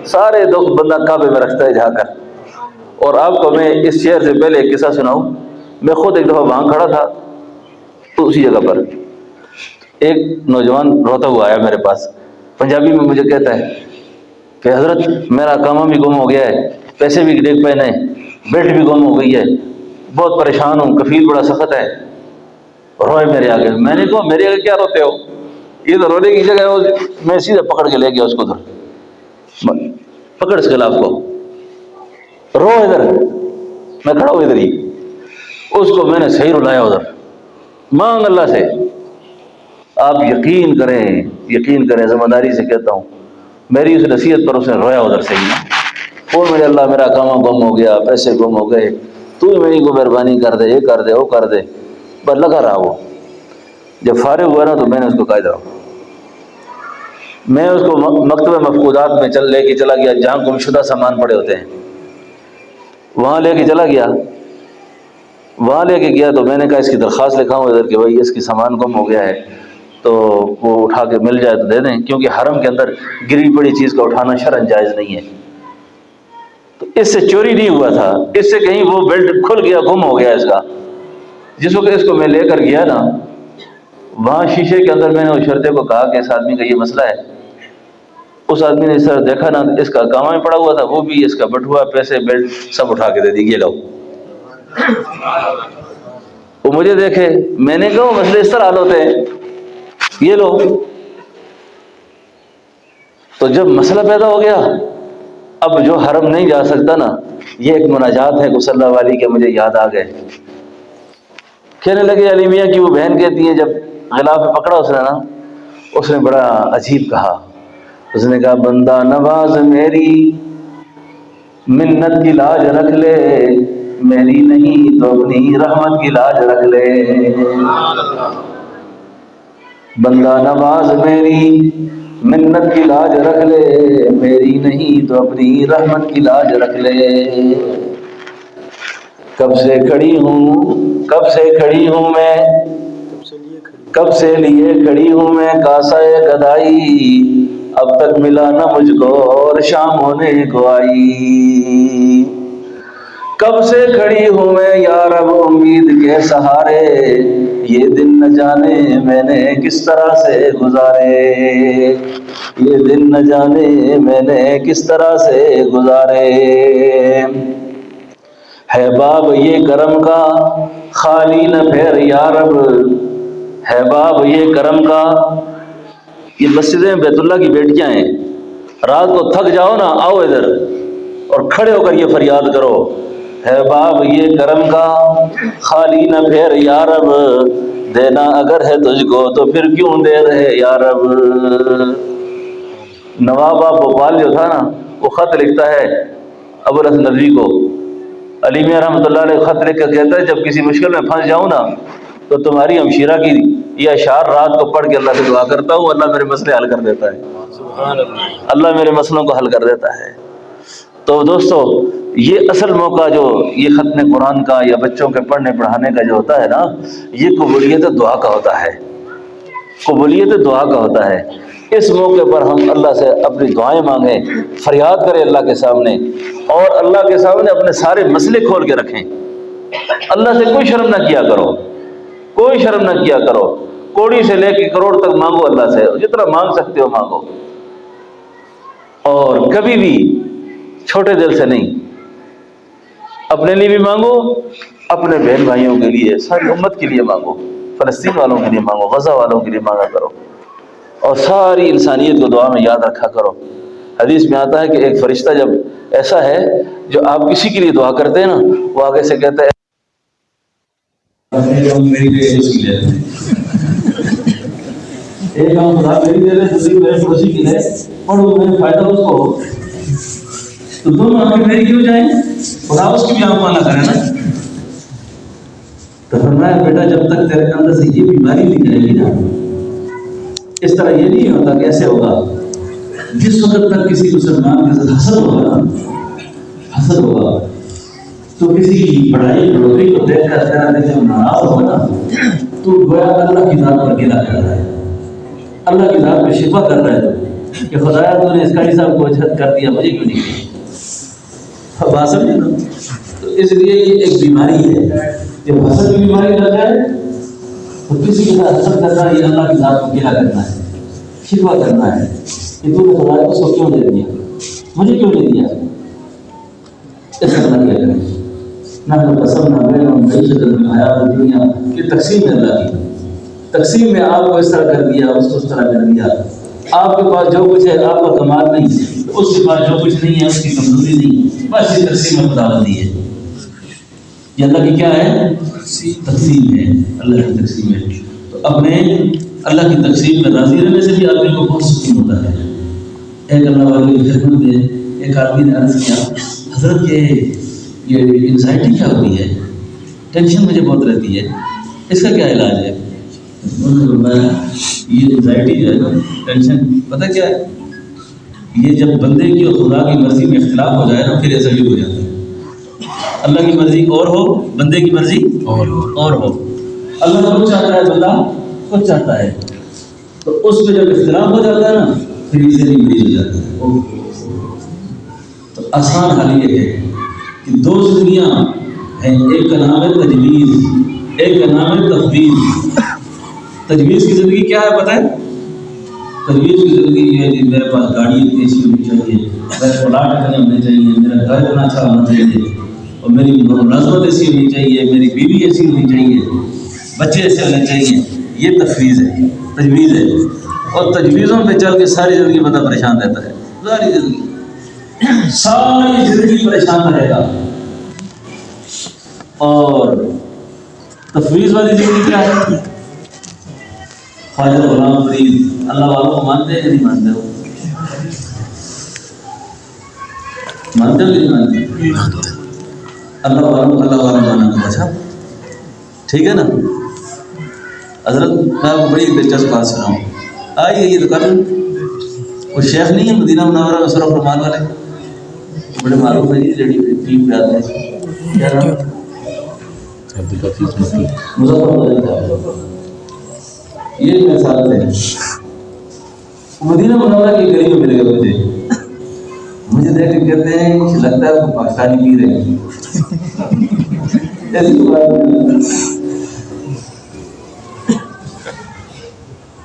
سارے دکھ بندہ کعبے میں رکھتا ہے جا کر. اور آپ کو میں اس شعر سے پہلے ایک قصہ سناؤں. میں خود ایک دفعہ وہاں کھڑا تھا، تو اسی جگہ پر ایک نوجوان روتا ہوا آیا میرے پاس. پنجابی میں مجھے کہتا ہے کہ حضرت میرا کامہ بھی گم ہو گیا ہے، پیسے بھی دیکھ پہ نہیں، بیٹ بھی گم ہو گئی ہے، بہت پریشان ہوں، کفیل بڑا سخت ہے، روئے میرے آگے. میں نے کہا میرے آگے کیا روتے ہو، یہ تو رونے کی جگہ ہے. میں سیدھے پکڑ کے لے گیا اس کو، ادھر پکڑ اس خلاف کو، رو ادھر. میں کھڑا ہوں ادھر ہی، اس کو میں نے صحیح رلایا ادھر. مانگ اللہ سے. آپ یقین کریں ذمہ داری سے کہتا ہوں، میری اس نصیحت پر اس نے رویا ادھر سے ہی. اور میرے اللہ میرا کامہ گم ہو گیا، پیسے گم ہو گئے، تو ہی میری کو مہربانی کر دے، یہ کر دے، وہ کر دے، بس لگا رہا وہ۔ جب فارغ ہوا نا تو میں نے اس کو قاعدہ، میں اس کو مکتبہ مفقودات میں لے کے چلا گیا، جہاں گمشدہ سامان پڑے ہوتے ہیں وہاں لے کے چلا گیا۔ وہاں لے کے گیا تو میں نے کہا اس کی درخواست لکھا ہوں ادھر کہ بھائی اس کی سامان گم ہو گیا ہے، تو وہ اٹھا کے مل جائے تو دے دیں، کیونکہ حرم کے اندر گری پڑی چیز کا اٹھانا شرعاً جائز نہیں ہے۔ تو اس سے چوری نہیں ہوا تھا، اس سے کہیں وہ بیلٹ کھل گیا، گم ہو گیا اس کا۔ جس وقت اس کو میں لے کر گیا نا، وہاں شیشے کے اندر میں نے اس شرطے کو کہا کہ اس آدمی کا یہ مسئلہ ہے۔ اس آدمی نے اس طرح دیکھا نا، اس کا کامہ میں پڑا ہوا تھا، وہ بھی اس کا بٹوا، پیسے، بیلٹ سب اٹھا کے دے دی، یہ لو۔ وہ مجھے دیکھے، میں نے کہا مسئلے اس طرح حل ہوتے ہیں، یہ لو۔ تو جب مسئلہ پیدا ہو گیا، اب جو حرم نہیں جا سکتا نا، یہ ایک مناجات ہے صلی اللہ علیہ کے مجھے یاد آ گئے۔ کہنے لگے علی میاں کی وہ بہن کہتی ہے، جب غلاف پکڑا اس نے نا، اس نے بڑا عجیب کہا، اس نے کہا بندہ نواز میری منت کی لاج رکھ لے، میری نہیں تو اپنی رحمت کی لاج رکھ لے۔ بندہ نواز میری منت کی لاج رکھ لے، میری نہیں تو اپنی رحمت کی لاج رکھ لے۔ کب سے کھڑی ہوں میں، کب سے لیے کھڑی ہوں میں کاسہ گدائی، اب تک ملا نہ مجھ کو اور شام ہونے کو آئی۔ کب سے کھڑی ہوں میں یا رب امید کے سہارے، یہ دن نہ جانے میں نے کس طرح سے گزارے، یہ دن نہ جانے میں نے کس طرح سے گزارے۔ ہے باب یہ کرم کا خالی نہ پھیر یا رب، ہے باب یہ کرم کا۔ یہ مسجدیں بیت اللہ کی بیٹیاں ہیں، رات کو تھک جاؤ نا، آؤ ادھر اور کھڑے ہو کر یہ فریاد کرو، ہے باب یہ کرم کا خالی نہ پھیر یا رب، دینا اگر ہے تجھ کو تو پھر کیوں دے رہے یا رب۔ نواب بھوپال جو تھا نا، وہ خط لکھتا ہے ابوالحسن ندوی کو، علی میاں رحمۃ اللہ علیہ خط لکھ کر کہتا ہے جب کسی مشکل میں پھنس جاؤں نا تو تمہاری ہمشیرہ کی یہ اشعار رات کو پڑھ کے اللہ سے دعا کرتا ہوں، اللہ میرے مسئلے حل کر دیتا ہے، اللہ میرے مسئلوں کو حل کر دیتا ہے۔ تو دوستو، یہ اصل موقع جو یہ ختم قرآن کا یا بچوں کے پڑھنے پڑھانے کا جو ہوتا ہے نا، یہ قبولیت دعا کا ہوتا ہے، قبولیت دعا کا ہوتا ہے۔ اس موقع پر ہم اللہ سے اپنی دعائیں مانگیں، فریاد کریں اللہ کے سامنے، اور اللہ کے سامنے اپنے سارے مسئلے کھول کے رکھیں۔ اللہ سے کوئی شرم نہ کیا کرو، کوئی شرم نہ کیا کرو، کوڑی سے لے کے کروڑ تک مانگو اللہ سے، جتنا مانگ سکتے ہو مانگو، اور کبھی بھی چھوٹے دل سے نہیں۔ اپنے لیے بھی مانگو، اپنے بہن بھائیوں کے لیے، ساری امت کے لیے مانگو، فلسطین والوں کے لیے مانگو، غزہ والوں کے لیے مانگا کرو، اور ساری انسانیت کو دعا میں یاد رکھا کرو۔ حدیث میں آتا ہے کہ ایک فرشتہ جب ایسا ہے جو آپ کسی کے لیے دعا کرتے ہیں نا، وہ آگے سے کہتا ہے ایک ہم خدا میری دے رہے، دوسری میرے پڑوسی کی دے، اور وہ میرے فائدہ اس کو ہو، تو دونوں آنکھیں میری کیوں جائیں؟ خدا اس کی بھی آنکھ مانا کرے نا۔ تو فرمایا بیٹا جب تک تیرے اندر سے یہ بیماری نہیں کرے گی نا، اس طرح یہ نہیں ہوتا کہ ایسے ہوگا۔ جس وقت تک کسی مسلمان کے ساتھ حسد ہوگا نا، حسد ہوگا، تو کسی کی بڑائی بڑوتی کو دیکھ کر تیرا دل جب ناراض ہوگا نا، تو گویا اللہ کی ذات پر گلا کر رہا ہے، اللہ کی ذات پہ شکوہ کر رہا ہے کہ خدایا تو نے اس قاری صاحب کو اجھت کر دیا، مجھے کیوں نہیں کیا؟ بات سمجھے نا؟ تو اس لیے یہ ایک بیماری ہے، جب حسد کی بیماری لگ جائے تو کسی کے ساتھ حسد کرنا، یہ اللہ کی ذات کو گلا کرنا ہے، شکوہ کرنا ہے کہ تو نے خدایا اس کو کیوں دے دیا، مجھے کیوں نہیں دیا؟ اس طرح کیا کریں؟ نہ قسم نہ بینہم معیشۃ الحیات الدنیا، یہ تقسیم ہے اللہ کی، تقسیم میں آپ کو اس طرح کر دیا، اس کو اس طرح کر دیا۔ آپ کے پاس جو کچھ ہے آپ کا کمال نہیں، اس کے پاس جو کچھ نہیں ہے اس کی کمزوری نہیں، بس یہ تقسیم میں خداوندی ہے، یہ اللہ کی کیا ہے؟ تقسیم ہے، اللہ کی تقسیم ہے۔ تو اپنے اللہ کی تقسیم میں راضی رہنے سے بھی آدمی کو بہت سکون ہوتا ہے۔ ایک اللہ والے کی خدمت میں ایک آدمی نے عرض کیا، حضرت یہ انزائٹی کیا ہوتی ہے، ٹینشن مجھے بہت رہتی ہے، اس کا کیا علاج ہے؟ یہ انزائٹی جو ہے نا، ٹینشن، پتہ کیا ہے، یہ جب بندے کی اور خدا کی مرضی میں اختلاف ہو جائے نا، پھر ایسا بھی ہو جاتا ہے۔ اللہ کی مرضی اور ہو، بندے کی مرضی اور ہو، اللہ کچھ چاہتا ہے، بندہ کچھ چاہتا ہے، تو اس میں جب اختلاف ہو جاتا ہے نا، پھر اسے بھی مریض ہو جاتا ہے۔ تو آسان حل یہ ہے کہ دو زندگیاں ہیں، ایک کا نام ہے تجویز، ایک کا نام ہے تفویض۔ تجویز کی زندگی کیا ہے پتہ ہے؟ تجویز کی زندگی یہ ہے کہ میرے پاس گاڑی اتنی اچھی ہونی چاہیے، میرے پلاٹ اتنے ہونے چاہیے، میرا گھر اتنا اچھا ہونا چاہیے، اور میری ملازمت ایسی ہونی چاہیے، میری بیوی ایسی ہونی چاہیے، بچے ایسے ہونے چاہیے۔ یہ تفویض ہے، تجویز ہے، اور تجویزوں پہ چل کے ساری زندگی بندہ پریشان رہتا ہے، ساری زندگی پریشان رہے گا۔ اور تفویض والی زندگی کیا ہے؟ خواجہ غلام فرید اللہ والوں کو مانتے ہیں کہ نہیں مانتے ہو؟ مانتے ہو کہ نہیں مانتے؟ اللہ والوں مانا تو اچھا ٹھیک ہے نا۔ حضرت میں آپ کو بڑی دلچسپ بات سناؤں، آئیے یہ تو کر لوں، وہ شیخ نہیں ہے مدینہ منورہ میں سرف رحمان والے، بڑے معروف ہیں جی، لیڈی ٹیم پہ آتے ہیں، کیا نام؟ مظفر، یہ میرے ساتھ تھے، مدینہ منورہ کی گلی میں مل گئے مجھے دیکھ کے کہتے ہیں کہ لگتا ہے وہ پاکستانی پی رہے ہیں، ایسی بات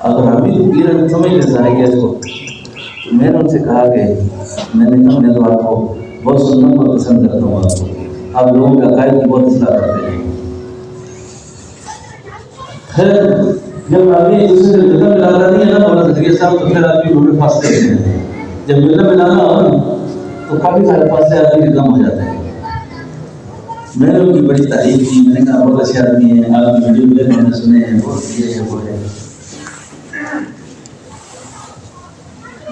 اگر ہم بھی پی رہے سمجھ لے سارے گیا اس کو۔ تو میں نے ان سے کہا کہ میں تو آپ کو بہت سننا بہت پسند کرتا ہوں، آپ کو آپ لوگوں کے عقائد کی بہت اصلاح کرتے ہیں۔ خیر جب آدمی دوسرے سے ملنا ملانا نہیں ہے نا مولانا زکریا صاحب، تو پھر آدمی ڈھونڈے فاصلے ہوتے ہیں، جب ملنا ملانا ہو نا تو کافی سارے فاصلے آدمی کے کم ہو جاتے ہیں۔ میں نے ان کی بڑی تعریف کی، میں نے کہا بہت اچھے آدمی ہیں، آپ کی ویڈیو میں نے سنے ہیں، بہت یہ ہے وہ ہے۔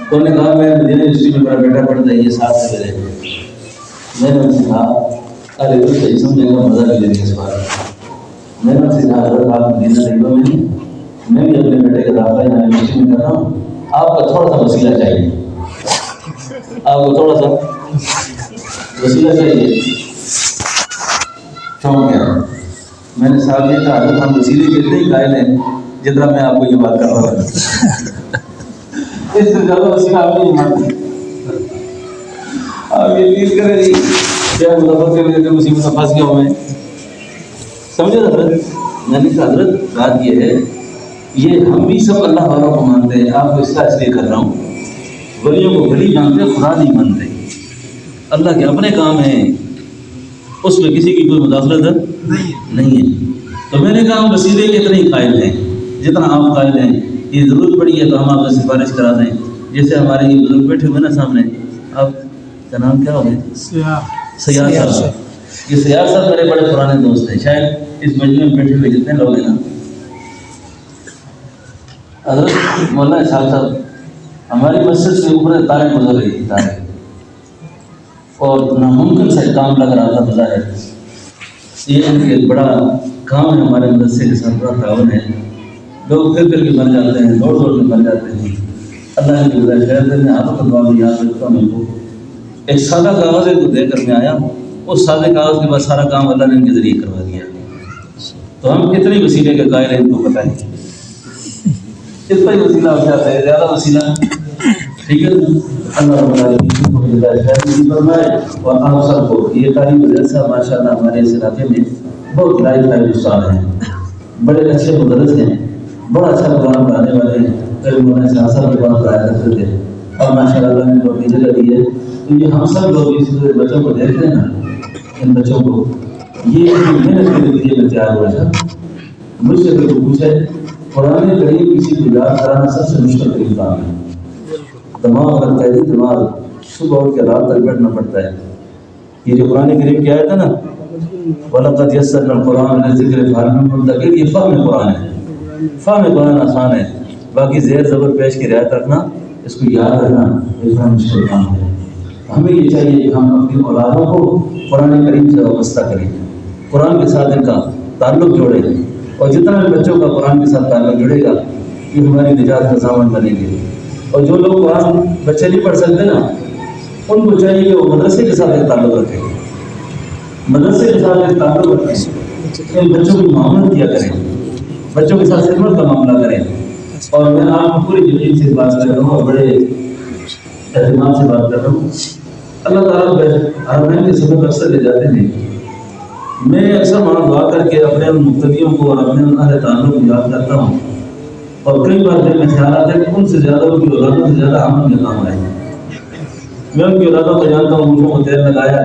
تو انہوں نے کہا میں مدینہ یونیورسٹی میں میرا بیٹا پڑھتا ہے، یہ ساتھ سے میرے۔ میں نے ان سے کہا ارے وہ صحیح سمجھے گا، مزہ بھی لے گا اس بار۔ میں نے ان سے کہا حضرت آپ مدینہ طیبہ میں نہیں، میں بھی اپنے بیٹے کا داخلہ یہاں یونیورسٹی میں کر رہا ہوں، آپ کا تھوڑا سا وسیلہ چاہیے، آپ کو تھوڑا سا وسیلہ چاہیے۔ چونک گیا میں نے صاحب یہ کہا حضرت ہم وسیلے کے اتنے ہی قائل ہیں جتنا میں آپ کو یہ بات کر رہا ہوں، اس سے زیادہ وسیلہ آپ نہیں مانتے۔ آپ یہ فیل کریں جی کیا مظفر کے وجہ سے مصیبت میں پھنس گیا ہوں میں، سمجھے حضرت؟ میں نے کہا حضرت بات یہ ہے، یہ ہم بھی سب اللہ والوں کو مانتے ہیں، آپ کو اس کا اس لیے کر رہا ہوں، ولیوں کو ولی مانتے، خدا نہیں مانتے، اللہ کے اپنے کام ہیں، اس میں کسی کی کوئی مداخلت نہیں ہے۔ تو میں نے کہا ہم وسیلے کے اتنے ہی قائل ہیں جتنا آپ قائل ہیں، یہ ضرورت پڑی ہے تو ہم آپ سے سفارش کرا دیں، جیسے ہمارے یہ بزرگ بیٹھے ہوئے نا سامنے، آپ کا نام کیا ہوگا؟ سیاح صاحب۔ یہ سیاح صاحب میرے بڑے پرانے دوست ہیں، شاید اس مجمع میں بیٹھے ہوئے جتنے لوگ ہیں نا، حضرت مولانا اسحاق صاحب ہماری مسجد سے اوپر تاریں گزر رہی تھی، تاریں، اور ناممکن سے کام لگ رہا تھا بظاہر، یہ ان کے بڑا کام ہے، ہمارے مدرسے کے ساتھ بڑا تعاون ہے، لوگ پھر کے مر جاتے ہیں، دوڑ کے مر جاتے ہیں، اللہ نے گزارش خیر میں آپ کو دعا میں یاد رکھتا ہوں، کو ایک سادہ کاغذ کو دے کر میں آیا، اس سادے کاغذ کے بعد سارا کام اللہ نے ان کے ذریعے کروا دیا۔ تو ہم کتنے وسیلے کے قائل ہیں ان کو پتہ ہے، کتنا ہی وسیلہ ہو جاتا ہے، زیادہ وسیلہ ٹھیک ہے۔ اللہ رب العالمین کو ہدایت خیر فرمائے، اور آپ سب کو یہ قاری مدرسہ ماشاءاللہ ہمارے اس علاقے میں بہت لائق استاد ہیں، بڑے اچھے مدرس ہیں، بڑا اچھا قرآن پڑھانے والے ہیں، کئی مولانا صاحب صاحب قرآن پڑھایا کرتے تھے، اور ماشاءاللہ اللہ نے بہت جگہ دی ہے۔ تو یہ ہم سب لوگ اس بچوں کو دیکھتے ہیں نا، ان بچوں کو یہ محنت کے نتیجے میں تیار ہوا ہے۔ مجھ سے کوئی پوچھے قرآن کریم کسی کو یاد کرانا سب سے مشکل ترین کام ہے، دماغ لگتا ہے، دماغ صبح اٹھ کے رات تک بیٹھنا پڑتا ہے۔ یہ جو قرآن کریم کی آیت ہے نا، وَلَقَدْ يَسَّرْنَا الْقُرْآنَ لِلذِّكْرِ فَهَلْ مِن مُدَّكِرٍ، یہ فہم قرآن ہے، فہم قرآن آسان ہے، باقی زیر زبر پیش کی رعایت رکھنا، اس کو یاد رکھنا یہ بڑا مشکل کام ہے۔ ہمیں یہ چاہیے کہ ہم اپنی اولادوں کو قرآن کریم سے وابستہ کریں، قرآن کے ساتھ ان کا تعلق جوڑیں، اور جتنا بھی بچوں کا قرآن کے ساتھ تعلق جڑے گا یہ ہماری نجات کا ضامن بنیں گے۔ اور جو لوگ قرآن بچے نہیں پڑھ سکتے نا، ان کو چاہیے کہ وہ مدرسے کے ساتھ ایک تعلق رکھیں، مدرسے کے ساتھ ایک تعلق رکھیں، ان بچوں کی معاملت کیا کریں، بچوں کے ساتھ خدمت کا معاملہ کریں۔ اور میں آپ کو پوری یقین سے بات کر رہا ہوں اور بڑے اہتمام سے بات کر رہا ہوں، اللہ تعالیٰ حرمین کے سبب اکثر لے جاتے ہیں۔ میں اکثر وہاں دعا کر کے اپنے مقتدیوں کو اور اپنے اہل تعلق کو یاد کرتا ہوں، اور کئی بار دل میں خیال آتا ہے کہ ان سے زیادہ ان کی اولادوں سے زیادہ عمل میں کام آئے۔ میں ان کی اولادوں کو جانتا ہوں، مجھوں کو تیر لگایا،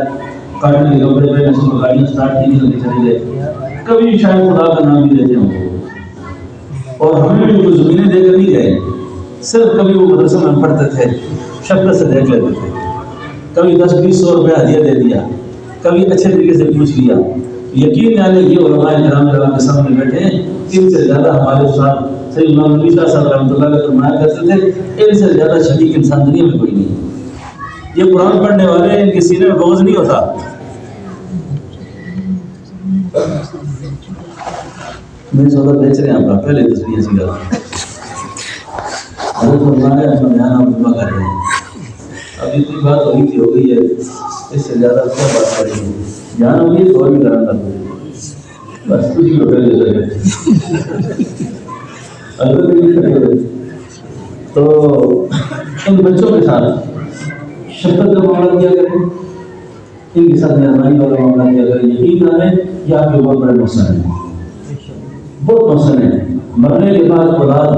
کاٹنے کے کپڑے پہنے، اس کو گاڑیاں اسٹارٹ کی نہیں چلے گئے، کبھی شاید خدا کا نام بھی لیتے ہوں، اور ہمیں بھی وہ زمینیں دے کر نہیں گئے، صرف کبھی وہ مدرسے میں پڑھتے تھے، شفقت سے دیکھ لیتے تھے، کبھی 10-20 روپے ہدیہ دے دیا، کبھی اچھے طریقے سے پوچھ لیا۔ یقین جانے یہ علماء کرام کے سامنے بیٹھے ہیں، ان سے زیادہ ہمارے استاد سید امام نبی صاحب رحمۃ اللہ علیہ فرمایا کرتے تھے، ان سے زیادہ شفیق انسان دنیا میں کوئی نہیں۔ یہ قرآن پڑھنے والے، ان کے سینے میں بغض نہیں ہوتا۔ میں سودا بیچ رہے ہیں آپ کا پہلے تصویر ایسی گا حضرت فرمایا اپنا بیان آپ دعا کر رہے ہیں۔ اب اتنی بات ہوئی تھی، ہو گئی ہے، اس سے زیادہ کیا بات کریں گے؟ جان ہوگی تو اور بھی کرا تھا، بس کچھ بھی ہوٹل دے سکے تو ان بچوں کے ساتھ شفقت کا معاملہ کیا کریں، ان کے ساتھ مہربانی والا معاملہ کیا کریں۔ یقین جانے یہ آپ کے بہت بڑے محسن ہیں، بہت محسن ہیں۔ مرنے کے بعد اولاد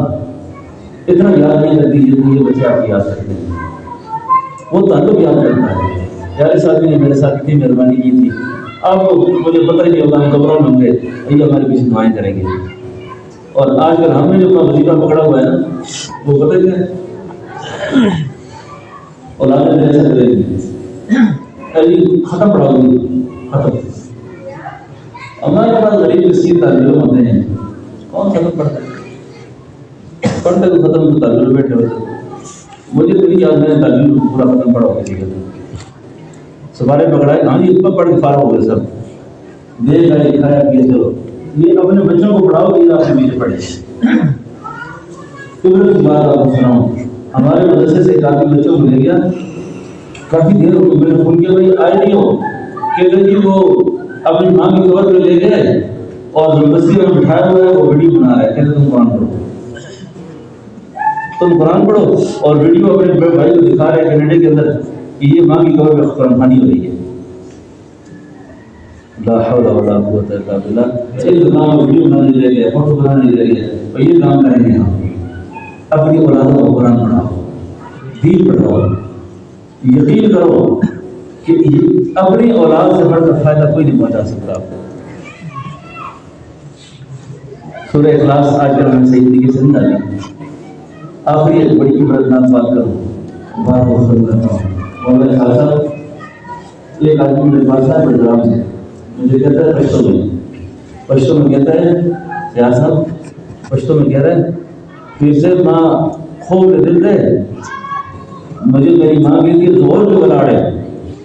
اتنا یاد نہیں کرتی جتنی یہ بچے آپ کی یاد کرتے ہیں، وہ تعلق یاد کرتا ہے۔ پیارے صاحب نے میرے ساتھ اتنی مہربانی کی تھی، آپ کو مجھے پتہ ہی نہیں ہوگا، ہم قبروں میں ہوں گے، یہ ہمارے پیچھے دعائیں کریں گے۔ اور آج کل ہم نے جو اپنا وظیفہ پکڑا ہوا ہے نا، وہ پتہ کیا ہے؟ اولادیں میرے سے کریں گی، ختم پڑھاؤ گی، ختم۔ ہمارے پاس غریب مسکین طالب علم ہوتے ہیں، کون ختم پڑھتا ہے؟ پڑھتے تو ختم تو طالب علم بیٹھے ہوتے۔ مجھے تو نہیں یاد میں طالب علم پورا ختم پڑھا ہوگی، سوارے پکڑائے، ہاں جی اتنا پڑھ کے فارغ ہو گئے سب، دیکھ آئے دکھایا کیا، چلو یہ اپنے بچوں کو پڑھاؤ گے، آپ سے میرے پڑھے۔ قدرت کی بات آپ کو سناؤں، ہمارے مدرسے سے کافی بچوں کو لے گیا، کافی دیر ہو میں نے فون کیا، بھائی آئے نہیں ہو؟ کہتے جی وہ اپنی ماں کی قبر پہ لے گئے اور زبردستی میں بٹھایا ہوا ہے، وہ ویڈیو بنا رہا ہے، کہتے تم قرآن پڑھو، تم قرآن پڑھو، اور ویڈیو اپنے بھائی کو دکھا رہے ہیں کینیڈا کے اندر کہ یہ ماں کی قبر پہ قرآن خوانی ہو رہی ہے۔ لا حول ولا قوت الا باللہ۔ ایک کام ویڈیو بنانے لے گئے، فوٹو بنانے لے گئے، اور یہ کام کریں گے ہم، اپنی اولادوں کو قرآن پڑھاؤ، دین پڑھاؤ۔ یقین کرو کہ اپنی اولاد سے بڑھ کر فائدہ کوئی نہیں پہنچا سکتا آپ کو۔ سورہ اخلاص آج کل ہمیں صحیح طریقے سے نہیں ڈالی۔ آخری ایک بڑی عبرتناک بات کروں، بات کو ختم کرتا ہوں۔ اور میرے خیال صاحب ایک آدمی میرے پاس آیا بڑے آرام سے، مجھے کہتا ہے پشتو میں کہتا ہے، یا صاحب پشتو میں کہہ رہے ہیں، پھر سے ماں خوب دل دے، مجھے میری ماں کہتی ہے زور پہ بلاڑے،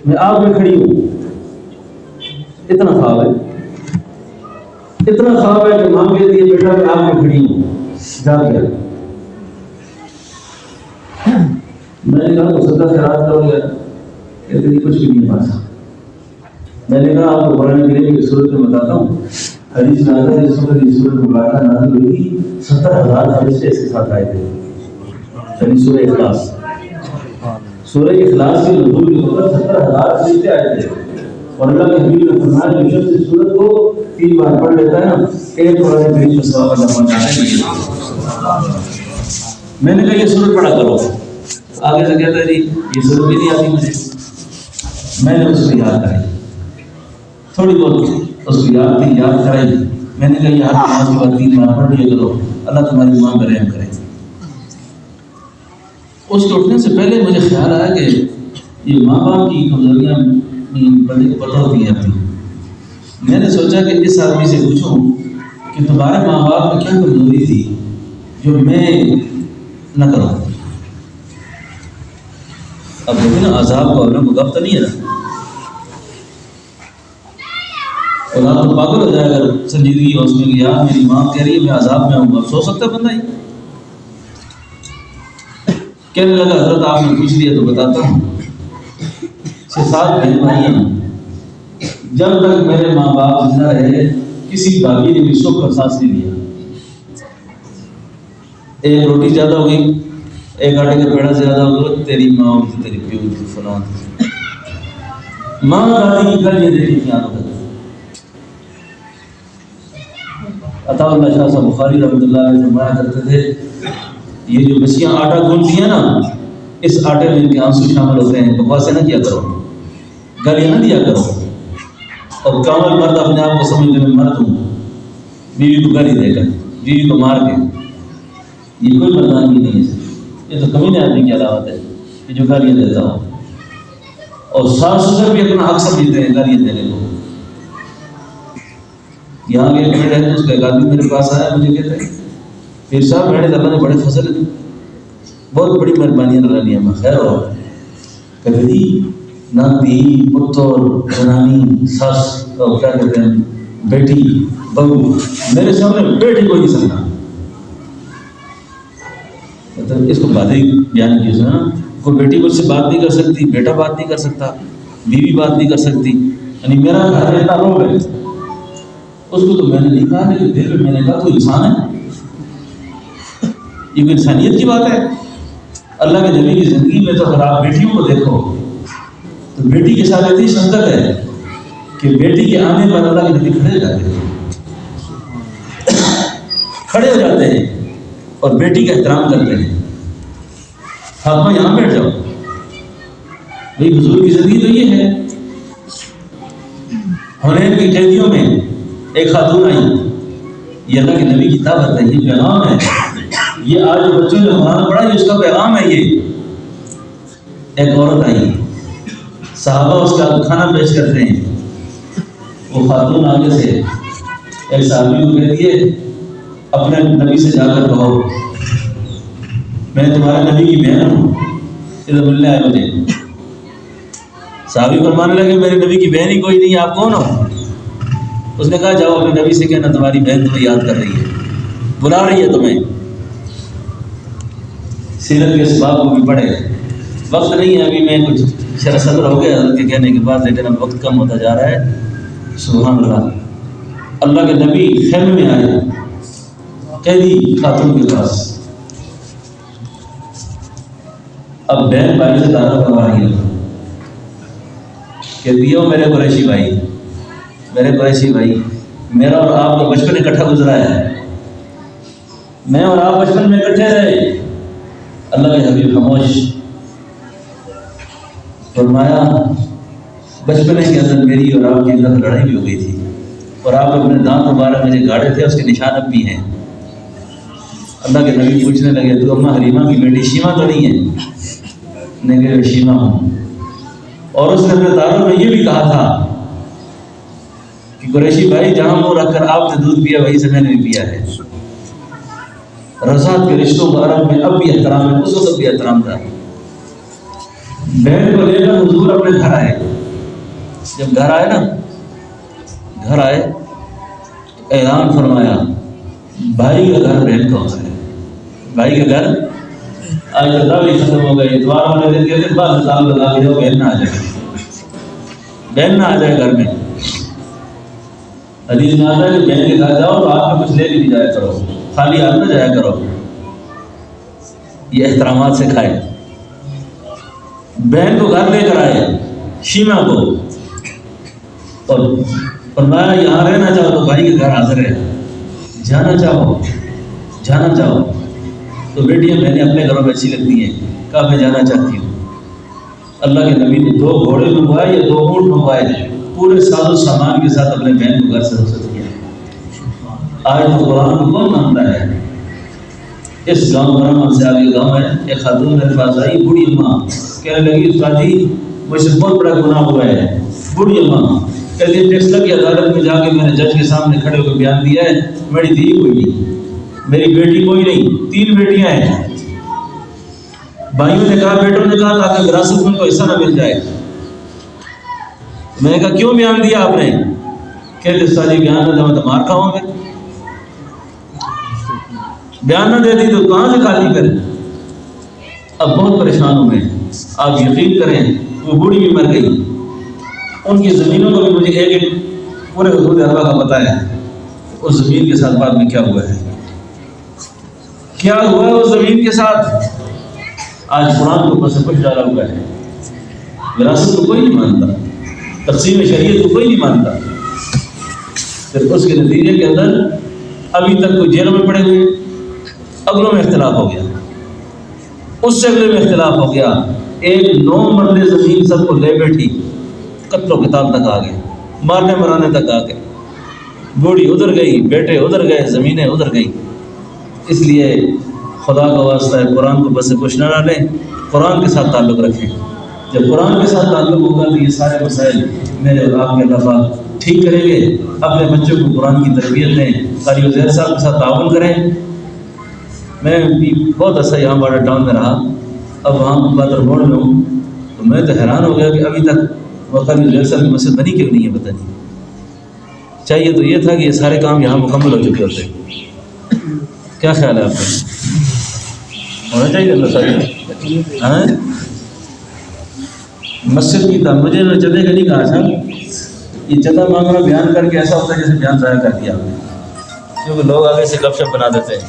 میں آگ میں کھڑی ہوں۔ اتنا خواب ہے، اتنا خواب ہے کہ ماں کہتی ہے بیٹا میں آگ میں کھڑی ہوں، جا گیا۔ میں نے کہا تو صدقہ خیرات کرو گے؟ کہتے جی کچھ بھی نہیں پاس۔ میں نے کہا آپ کو قرآن کریم کی صورت میں بتاتا ہوں، حدیث میں آتا ہے جس وقت یہ صورت مبارکہ نازل ہوئی تھی 70,000 فرشتے اس کے ساتھ آئے تھے، یعنی سورہ اخلاص، سورہ اخلاص کے نزول کے وقت 70,000 فرشتے آئے تھے۔ اور اللہ کے حبیب نے فرمایا جو شخص اس صورت کو 3 بار پڑھ لیتا ہے نا، ایک قرآن کریم کا ثواب اللہ پہنچاتا ہے۔ میں نے کہا یہ صورت پڑھا کرو، آگے سے کہتا ہے جی یہ صورت بھی نہیں آتی مجھے۔ میں نے اس کو یاد کرائی، تھوڑی بہت اس کو یاد کرائی۔ میں نے کہا یہ ہر نماز کے بعد 3 بار پڑھ لیا کرو، اللہ تمہاری ماں پہ رحم کرے۔ اس کے اٹھنے سے پہلے مجھے خیال آیا کہ یہ ماں باپ کی کمزوریاں بندے کو پتہ ہوتی ہیں اپنی۔ میں نے سوچا کہ اس آدمی سے پوچھوں کہ تمہارے ماں باپ میں کیا کمزوری تھی جو میں نہ کروں۔ اب دیکھیں نا عذاب کا ہونا کوئی غلط نہیں ہے نا، اولاد تو پاگل ہو جائے اگر سنجیدگی ہو اس میں کہ یار میری ماں کہہ رہی ہے میں عذاب میں ہوں، اب سو سکتا ہے بندہ ہی؟ کہنے لگا حضرت آپ نے پوچھ لیا تو بتاتا ہوں، 6-7 بہن بھائی ہیں، جب تک میرے ماں باپ زندہ رہے کسی باغی نے بھی سکھ کا سانس نہیں لیا۔ ایک روٹی زیادہ ہو گئی، ایک آٹے کا پیڑا زیادہ ہو گیا، تیری ماں ہوتی تیری پیو ہوتی فلاں ماں دادی کی گل یہ دیکھی کیا ہوتا ہے۔ عطا اللہ شاہ صاحب بخاری رحمۃ اللہ علیہ فرمایا کرتے تھے یہ جو بچیاں آٹا گونتی ہیں نا، اس آٹے میں ان کے آنسو شامل ہوتے ہیں، بکواسیں نہ کیا کرو، گالیاں نہ دیا کرو، اور کامل مرد اپنے آپ کو سمجھتے میں مرد ہوں، بیوی کو گالی دے کر، بیوی کو مار کے، یہ کوئی مردانگی نہیں ہے، یہ تو کمینے آدمی کی علامت ہے کہ جو گالیاں دیتا ہوں۔ اور ساس سسر بھی اپنا حق سمجھتے ہیں گالیاں دینے کو۔ یہاں کے پیڑ ہے اس کا ایک آدمی میرے پاس آیا، مجھے کہتا ہے پھر صاحب میرے اللہ نے بڑے فضل بہت بڑی مہربانی اللہ میں خیر ہو، کبھی ناتی پتر جنانی ساس کیا کہتے ہیں بیٹی بہو میرے سامنے بیٹی کو نہیں سکتا، مطلب اس کو باتیں بیان کی نا، کوئی بیٹی مجھ سے بات نہیں کر سکتی، بیٹا بات نہیں کر سکتا، بیوی بات نہیں کر سکتی، یعنی میرا گھر رہتا روگ ہے، اس کو تو میں نے نہیں کہا، لیکن دل میں نے کہا تو انسان ہے، یہ کوئی انسانیت کی بات ہے؟ اللہ کے نبی کی زندگی میں تو اگر آپ بیٹیوں کو دیکھو تو بیٹی کے ساتھ اتنی شدت ہے کہ بیٹی کے آنے پر اللہ کے نبی کھڑے ہو جاتے ہیں، کھڑے ہو جاتے ہیں اور بیٹی کا احترام کرتے ہیں۔ آپ یہاں بیٹھ جاؤ بھائی، حضور کی زندگی تو یہ ہے۔ حنین کی قیدیوں میں ایک خاتون آئی، یہ اللہ کے نبی کی دعوت ہے، یہ پیغام ہے، یہ آج بچوں نے قرآن پڑھا یہ اس کا پیغام ہے۔ یہ ایک عورت آئی، صحابہ اس کا کھانا پیش کرتے ہیں، وہ خاتون آگے سے ایک صحابی کو کہتی ہے اپنے نبی سے جا کر کہو میں تمہارے نبی کی بہن ہوں، ادھر ملنے آئے مجھے۔ صحابی فرمانے لگے میرے نبی کی بہن ہی کوئی نہیں، آپ کون ہو؟ اس نے کہا جاؤ اپنے نبی سے کہنا تمہاری بہن تمہیں یاد کر رہی ہے، بلا رہی ہے تمہیں۔ سیرت کے اسباب کو بھی پڑھے، وقت نہیں ہے ابھی، میں کچھ شرح صدر ہو گیا حضرت کے کہنے کے بعد، لیکن اب وقت کم ہوتا جا رہا ہے۔ سبحان اللہ، اللہ کے نبی خیمے میں آئے قیدی خاتون کے پاس، اب بہن بھائی سے تعارف کروا رہی ہے، کہتی ہے میرے قریشی بھائی، میرے قریشی بھائی، میرا اور آپ کا بچپن اکٹھا گزرا ہے، میں اور آپ بچپن میں اکٹھے رہے۔ اللہ کے حبیب خاموش، فرمایا بچپنے کے اندر میری اور آپ کی اندر لڑائی بھی ہو گئی تھی، اور آپ اپنے دانت مبارک مجھے گاڑے تھے، اس کے نشان اب بھی ہیں۔ اللہ کے نبی پوچھنے لگے تو اماں حلیمہ کی بیٹی شیمہ تو نہیں ہے؟ نے کہا شیمہ ہوں، اور اس نے اپنے تعارف میں یہ بھی کہا تھا کہ قریشی بھائی جہاں منہ رکھ کر آپ نے دودھ پیا وہیں سے میں نے بھی پیا ہے۔ رضاعت کے رشتوں کا عرب میں اب بھی احترام ہے، اس وقت بھی احترام تھا۔ بہن کو لے کر حضور اپنے گھر آئے، جب گھر آئے نا، گھر آئے اعلان فرمایا بھائی کا گھر بہن کا ہوتا ہے، بھائی کا گھر آج بھی ختم ہو گئی، اتوار والے دن کہتے بعد سال لگا کے جاؤ بہن نہ آ جائے، بہن نہ آ جائے گھر میں۔ حدیث میں آتا ہے کہ بہن کے گھر جاؤ تو آپ میں کچھ لے کے نہیں جایا کرو، خالی ہاتھ نہ جایا کرو، یہ احترامات سے کھائے۔ بہن کو گھر لے کر آئے شیمہ کو، اور فرمایا یہاں رہنا چاہو تو بھائی کے گھر حاضر ہے، جانا چاہو تو بیٹیاں بہنیں اپنے گھروں میں اچھی لگتی ہیں، کہا میں جانا چاہتی ہوں۔ اللہ کے نبی نے 2 گھوڑے منگوائے یا 2 اونٹ منگوائے، پورے ساز و سامان کے ساتھ اپنے بہن کو گھر سے رخصت کیا۔ آج تو قرآن کو کون مانتا ہے؟ اس گاؤں برہمن سے آگے گاؤں ہے، ایک خاتون میرے پاس آئی، بوڑھی اماں، کہنے لگی استاد جی مجھ سے بہت بڑا گناہ ہوا ہے۔ بوڑھی اماں کہتی ہے ٹیکسلا کی عدالت میں جا کے میں نے جج کے سامنے کھڑے ہو کے بیان دیا ہے میری دھی کوئی نہیں، میری بیٹی کوئی نہیں، 3 بیٹیاں ہیں، بھائیوں نے کہا بیٹوں نے کہا تاکہ وراثت میں کو حصہ نہ مل جائے. میں نے کہا کیوں بیان دیا آپ نے؟ کہتے ساری بیان نہ دوں تو مار کھاؤں گے. بیان نہ دے دی تو کہاں سے خالی کریں؟ اب بہت پریشان ہوئے. آپ یقین کریں وہ بوڑھی بھی مر گئی. ان کی زمینوں کو بھی مجھے ایک ایک پورے حدود اربا کا پتہ ہے. اس زمین کے ساتھ بعد میں کیا ہوا ہے، کیا ہوا ہے اس زمین کے ساتھ. آج قرآن کو بس کچھ ڈالا ہوا ہے. وراثت کو کوئی نہیں مانتا، تقسیم شریعت کو کوئی نہیں مانتا. پھر اس کے نتیجے کے اندر ابھی تک کوئی جیلوں میں پڑے ہوئے، اگلوں میں اختلاف ہو گیا، اس سے اگلے میں اختلاف ہو گیا. ایک 9 مرلے زمین سب کو لے بیٹھی، قتل و قتال تک آ گئے، مارنے مرانے تک آ گئے. بوڑھی ادھر گئی، بیٹے ادھر گئے، زمینیں ادھر گئی. اس لیے خدا کا واسطہ ہے قرآن کو بس کچھ نہ ڈالیں، قرآن کے ساتھ تعلق رکھیں. جب قرآن کے ساتھ تعلق ہوگا تو یہ سارے مسائل میرے اور آپ کے اللہ پاک ٹھیک کریں گے. اپنے بچوں کو قرآن کی تربیت دیں. قاری عزیر صاحب کے ساتھ تعاون کریں. میں بھی بہت عرصہ یہاں باڈا ٹاؤن میں رہا، اب وہاں بادر موڑ میں ہوں، تو میں تو حیران ہو گیا کہ ابھی تک وہ قاری عزیر صاحب کی مسجد بنی کیوں نہیں ہے. پتہ نہیں. چاہیے تو یہ تھا کہ یہ سارے کام یہاں مکمل ہو چکے ہوتے. کیا خیال ہے آپ کا؟ ہونا چاہیے اللہ تعالیٰ. مسجد کی مجھے چلے گا نہیں کہا تھا. یہ چندہ مانگنا بیان کر کے ایسا ہوتا ہے جیسے بیان ضائع کر دیا آپ نے، کیونکہ لوگ آگے سے گپ شپ بنا دیتے ہیں.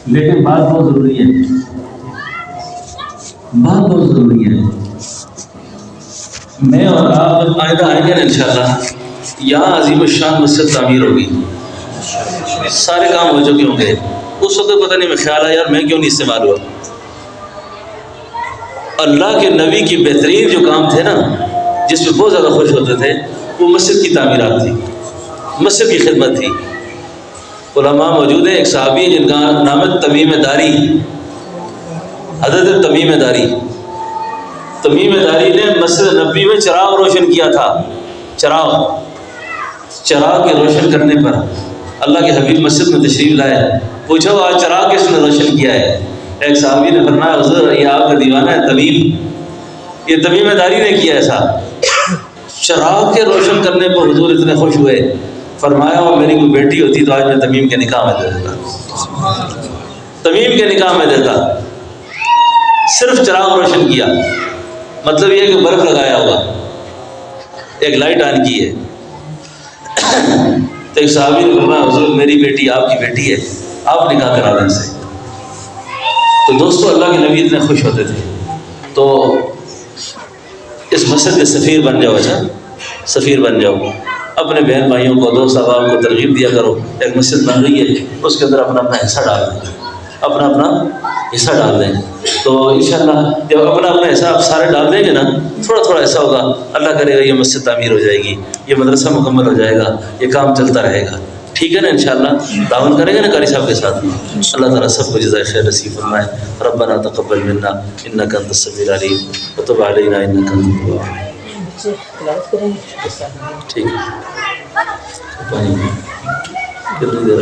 لیکن بات بہت ضروری ہے، بات بہت ضروری ہے. میں اور آپ جب آئندہ آئیں گے نا انشاءاللہ، یہاں عظیم الشان مسجد تعمیر ہوگی، سارے کام ہو چکے ہوں گے. اس وقت پتہ نہیں میں خیال آیا یار میں کیوں نہیں استعمال ہوا. اللہ کے نبی کی بہترین جو کام تھے نا، جس میں بہت زیادہ خوش ہوتے تھے، وہ مسجد کی تعمیرات تھی، مسجد کی خدمت تھی. علماء موجود ہیں. ایک صحابی ہے جن کا نام ہے تمیم داری، حضرت تمیم داری. تمیم داری نے مسجد نبوی میں چراغ روشن کیا تھا. چراغ کے روشن کرنے پر اللہ کے حبیب مسجد میں تشریف لائے. پوچھو آج چراغ کس نے روشن کیا ہے؟ ایک صحابی نے فرمایا حضور یہ آپ کا دیوانہ ہے تمیم، یہ تمیم داری نے کیا ایسا. چراغ کے روشن کرنے پر حضور اتنے خوش ہوئے، فرمایا وہ میری کوئی بیٹی ہوتی تو آج میں تمیم کے نکاح میں دے دیتا، تمیم کے نکاح میں دیتا. صرف چراغ روشن کیا، مطلب یہ کہ برف لگایا ہوا، ایک لائٹ آن کی ہے. تو ایک صحابی نے فرمایا حضور میری بیٹی آپ کی بیٹی ہے، آپ نکاح کرا دیں سے. تو دوستو اللہ کے نبی اتنے خوش ہوتے تھے. تو اس مسجد کے سفیر بن جاؤ. اچھا سفیر بن جاؤ، اپنے بہن بھائیوں کو دوست احباب کو ترغیب دیا کرو. ایک مسجد بن رہی ہے، اس کے اندر اپنا اپنا حصہ ڈال دیں، اپنا حصہ ڈال دیں. تو انشاءاللہ جب اپنا حصہ آپ سارے ڈال دیں گے نا، تھوڑا تھوڑا ایسا ہوگا، اللہ کرے گا یہ مسجد تعمیر ہو جائے گی، یہ مدرسہ مکمل ہو جائے گا، یہ کام چلتا رہے گا. ٹھیک ہے نا؟ انشاءاللہ تعاون کریں گے نا قاری صاحب کے ساتھ. اللہ تعالیٰ سب کو جزائے خیر نصیب فرمائے. ربنا تقبل منا انک انت السمیع العلیم وتب علینا انک انت التواب. ٹھیک ہے. کتنی دیر